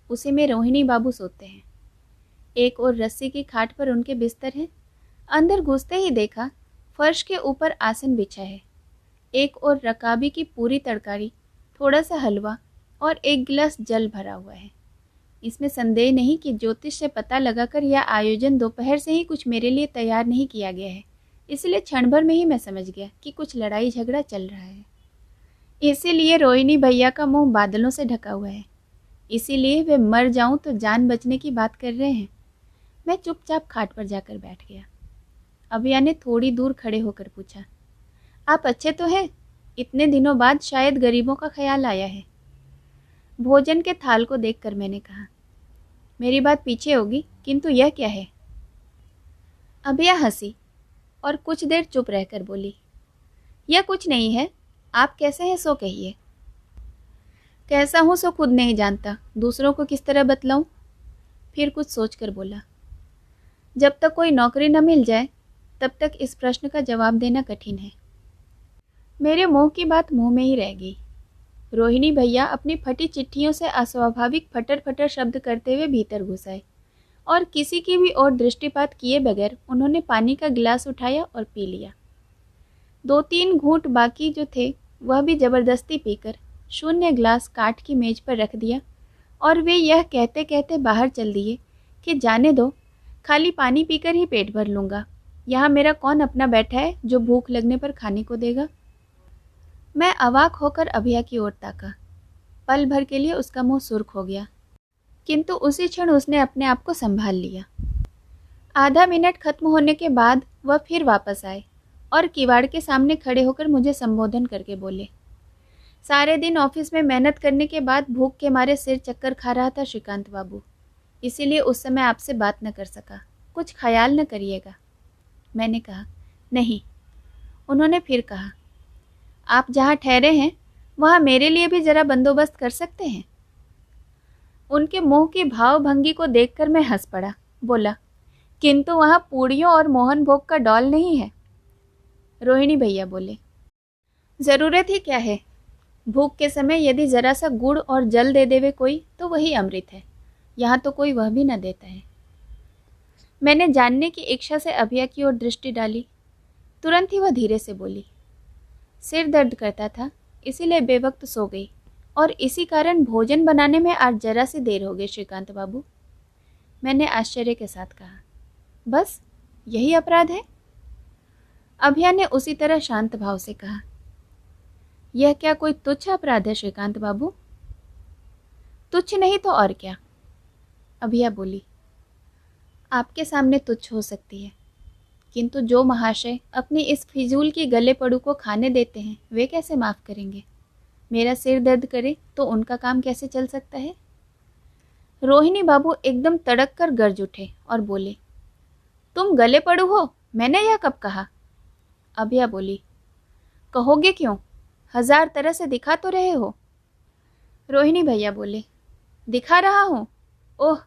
उसी में रोहिणी बाबू सोते हैं। एक और रस्सी की खाट पर उनके बिस्तर है। अंदर घुसते ही देखा फर्श के ऊपर आसन बिछा है। एक और रकाबी की पूरी तरकारी, थोड़ा सा हलवा और एक गिलास जल भरा हुआ है। इसमें संदेह नहीं कि ज्योतिष से पता लगाकर यह आयोजन दोपहर से ही कुछ मेरे लिए तैयार नहीं किया गया है, इसलिए क्षण भर में ही मैं समझ गया कि कुछ लड़ाई झगड़ा चल रहा है। इसीलिए रोहिणी भैया का मुंह बादलों से ढका हुआ है, इसीलिए वे मर जाऊं तो जान बचने की बात कर रहे हैं। मैं चुपचाप खाट पर जाकर बैठ गया। अभिया ने थोड़ी दूर खड़े होकर पूछा, आप अच्छे तो हैं? इतने दिनों बाद शायद गरीबों का ख्याल आया है। भोजन के थाल को देखकर मैंने कहा, मेरी बात पीछे होगी, किंतु यह क्या है? अभिया हंसी और कुछ देर चुप रहकर बोली, यह कुछ नहीं है, आप कैसे हैं सो कहिए। कैसा हूँ सो खुद नहीं जानता, दूसरों को किस तरह बतलाऊं? फिर कुछ सोचकर बोला, जब तक कोई नौकरी न मिल जाए तब तक इस प्रश्न का जवाब देना कठिन है। मेरे मुंह की बात मुंह में ही रह गई। रोहिणी भैया अपनी फटी चिट्ठियों से अस्वाभाविक फटर फटर शब्द करते हुए भीतर घुस आए और किसी की भी ओर दृष्टिपात किए बगैर उन्होंने पानी का गिलास उठाया और पी लिया। 2-3 घूंट बाकी जो थे वह भी जबरदस्ती पीकर शून्य ग्लास काठ की मेज पर रख दिया और वे यह कहते कहते बाहर चल दिए कि जाने दो, खाली पानी पीकर ही पेट भर लूँगा। यहाँ मेरा कौन अपना बैठा है जो भूख लगने पर खाने को देगा। मैं अवाक होकर अभिया की ओर ताका। पल भर के लिए उसका मुंह सुर्ख हो गया, किंतु उसी क्षण उसने अपने आप को संभाल लिया। आधा मिनट खत्म होने के बाद वह फिर वापस आए और किवाड़ के सामने खड़े होकर मुझे संबोधन करके बोले, सारे दिन ऑफिस में मेहनत करने के बाद भूख के मारे सिर चक्कर खा रहा था श्रीकांत बाबू, इसीलिए उस समय आपसे बात न कर सका, कुछ ख्याल न करिएगा। मैंने कहा, नहीं। उन्होंने फिर कहा, आप जहाँ ठहरे हैं वहाँ मेरे लिए भी जरा बंदोबस्त कर सकते हैं। उनके मुंह की भाव भंगी को देखकर मैं हंस पड़ा। बोला, किंतु वहाँ पूड़ियों और मोहन भोग का डॉल नहीं है। रोहिणी भैया बोले, ज़रूरत ही क्या है, भूख के समय यदि जरा सा गुड़ और जल दे देवे कोई तो वही अमृत है, यहाँ तो कोई वह भी न देता है। मैंने जानने की इच्छा से अभिया की ओर दृष्टि डाली। तुरंत ही वह धीरे से बोली, सिर दर्द करता था इसीलिए बेवक्त सो गई और इसी कारण भोजन बनाने में आज जरा सी देर हो गई श्रीकांत बाबू। मैंने आश्चर्य के साथ कहा, बस यही अपराध है? अभिया ने उसी तरह शांत भाव से कहा, यह क्या कोई तुच्छ अपराध है श्रीकांत बाबू? तुच्छ नहीं तो और क्या? अभिया बोली, आपके सामने तुच्छ हो सकती है, किंतु जो महाशय अपनी इस फिजूल की गले पड़ू को खाने देते हैं वे कैसे माफ़ करेंगे? मेरा सिर दर्द करे तो उनका काम कैसे चल सकता है? रोहिणी बाबू एकदम तड़क कर गरज उठे और बोले, तुम गले पड़ू हो? मैंने यह कब कहा? अभिया बोली, कहोगे क्यों, 1000 तरह से दिखा तो रहे हो। रोहिणी भैया बोले, दिखा रहा हूँ? ओह,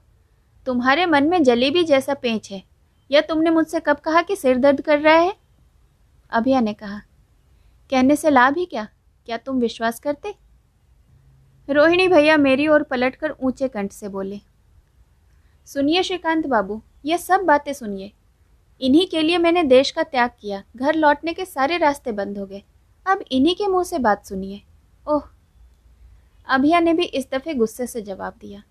तुम्हारे मन में जलेबी जैसा पेंच है। यह तुमने मुझसे कब कहा कि सिर दर्द कर रहा है? अभिया ने कहा, कहने से लाभ ही क्या, क्या तुम विश्वास करते? रोहिणी भैया मेरी ओर पलटकर ऊंचे कंठ से बोले, सुनिए श्रीकांत बाबू, यह सब बातें सुनिए। इन्हीं के लिए मैंने देश का त्याग किया, घर लौटने के सारे रास्ते बंद हो गए, अब इन्हीं के मुंह से बात सुनिए। ओह। अभिया ने भी इस दफे गुस्से से जवाब दिया,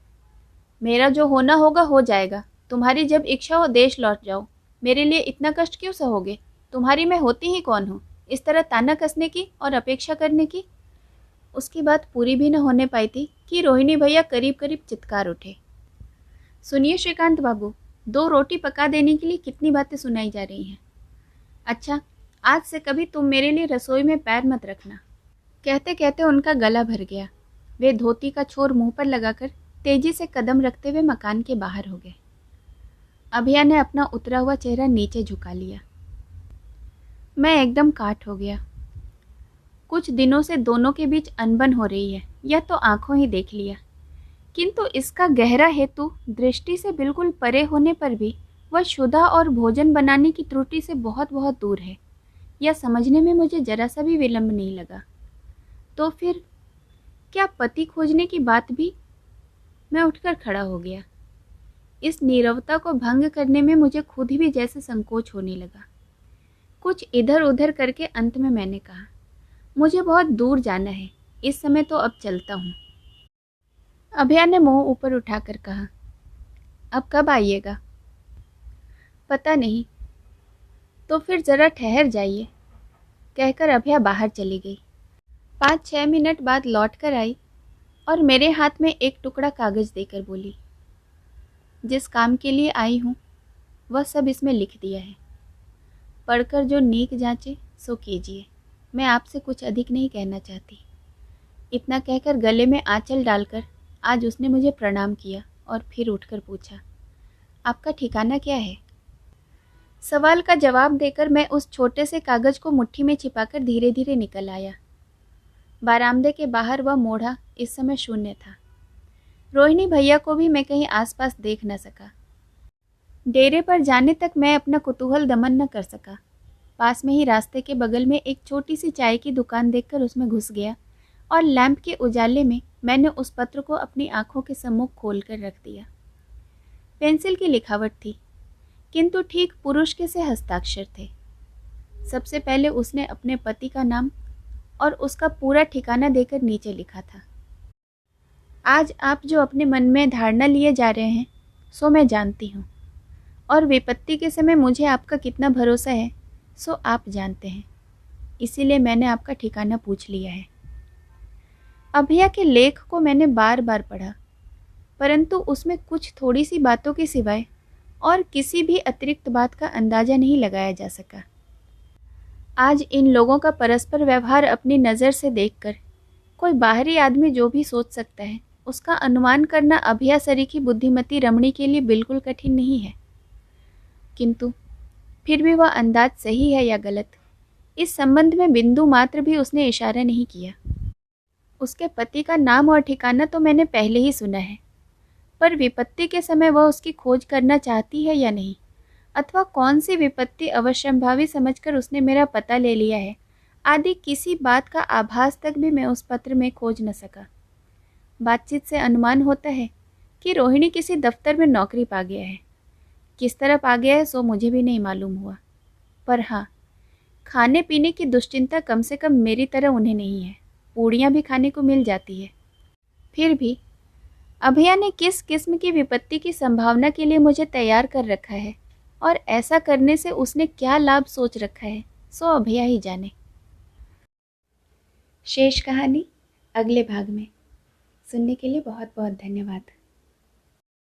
मेरा जो होना होगा हो जाएगा, तुम्हारी जब इच्छा हो देश लौट जाओ, मेरे लिए इतना कष्ट क्यों सहोगे? तुम्हारी मैं होती ही कौन हूँ, इस तरह ताना कसने की और अपेक्षा करने की? उसकी बात पूरी भी न होने पाई थी कि रोहिणी भैया करीब करीब चित्कार उठे। सुनिए श्रीकांत बाबू, 2 रोटी पका देने के लिए कितनी बातें सुनाई जा रही हैं। अच्छा, आज से कभी तुम मेरे लिए रसोई में पैर मत रखना। कहते कहते उनका गला भर गया। वे धोती का छोर मुंह पर लगाकर तेजी से कदम रखते हुए मकान के बाहर हो गए। अभिया ने अपना उतरा हुआ चेहरा नीचे झुका लिया। मैं एकदम काट हो गया। कुछ दिनों से दोनों के बीच अनबन हो रही है, यह तो आंखों ही देख लिया, किंतु इसका गहरा हेतु दृष्टि से बिल्कुल परे होने पर भी वह क्षुधा और भोजन बनाने की त्रुटि से बहुत बहुत दूर है, यह समझने में मुझे जरा सा भी विलंब नहीं लगा। तो फिर क्या पति खोजने की बात भी? मैं उठकर खड़ा हो गया। इस नीरवता को भंग करने में मुझे खुद भी जैसे संकोच होने लगा। कुछ इधर उधर करके अंत में मैंने कहा, मुझे बहुत दूर जाना है, इस समय तो अब चलता हूँ। अभिया ने मुंह ऊपर उठाकर कहा, अब कब आइएगा? पता नहीं। तो फिर ज़रा ठहर जाइए, कहकर अभिया बाहर चली गई। 5-6 मिनट बाद लौट कर आई और मेरे हाथ में एक टुकड़ा कागज़ देकर बोली, जिस काम के लिए आई हूँ वह सब इसमें लिख दिया है, पढ़कर जो नीक जांचे सो कीजिए। मैं आपसे कुछ अधिक नहीं कहना चाहती। इतना कहकर गले में आंचल डालकर आज उसने मुझे प्रणाम किया और फिर उठकर पूछा, आपका ठिकाना क्या है? सवाल का जवाब देकर मैं उस छोटे से कागज़ को मुट्ठी में छिपाकर धीरे धीरे निकल आया। बारामदे के बाहर वह मोढ़ा इस समय शून्य था। रोहिणी भैया को भी मैं कहीं आसपास देख न सका। डेरे पर जाने तक मैं अपना कुतूहल दमन न कर सका। पास में ही रास्ते के बगल में एक छोटी सी चाय की दुकान देखकर उसमें घुस गया और लैंप के उजाले में मैंने उस पत्र को अपनी आंखों के सम्मुख खोल कर रख दिया। पेंसिल की लिखावट थी, किंतु ठीक पुरुष के से हस्ताक्षर थे। सबसे पहले उसने अपने पति का नाम और उसका पूरा ठिकाना देकर नीचे लिखा था। आज आप जो अपने मन में धारणा लिए जा रहे हैं सो मैं जानती हूँ, और विपत्ति के समय मुझे आपका कितना भरोसा है सो आप जानते हैं। इसीलिए मैंने आपका ठिकाना पूछ लिया है। अभया के लेख को मैंने बार बार पढ़ा, परंतु उसमें कुछ थोड़ी सी बातों के सिवाय और किसी भी अतिरिक्त बात का अंदाजा नहीं लगाया जा सका। आज इन लोगों का परस्पर व्यवहार अपनी नज़र से देखकर कोई बाहरी आदमी जो भी सोच सकता है उसका अनुमान करना अभया सरीखी बुद्धिमती रमणी के लिए बिल्कुल कठिन नहीं है। किंतु फिर भी वह अंदाज सही है या गलत, इस संबंध में बिंदु मात्र भी उसने इशारा नहीं किया। उसके पति का नाम और ठिकाना तो मैंने पहले ही सुना है, पर विपत्ति के समय वह उसकी खोज करना चाहती है या नहीं, अथवा कौन सी विपत्ति अवश्यंभावी समझकर उसने मेरा पता ले लिया है, आदि किसी बात का आभास तक भी मैं उस पत्र में खोज न सका। बातचीत से अनुमान होता है कि रोहिणी किसी दफ्तर में नौकरी पा गया है। किस तरह पा गया है सो मुझे भी नहीं मालूम हुआ, पर हाँ, खाने पीने की दुश्चिंता कम से कम मेरी तरह उन्हें नहीं है। पूड़ियाँ भी खाने को मिल जाती है। फिर भी अभया ने किस किस्म की विपत्ति की संभावना के लिए मुझे तैयार कर रखा है और ऐसा करने से उसने क्या लाभ सोच रखा है सो अभया ही जाने। शेष कहानी अगले भाग में। सुनने के लिए बहुत बहुत धन्यवाद।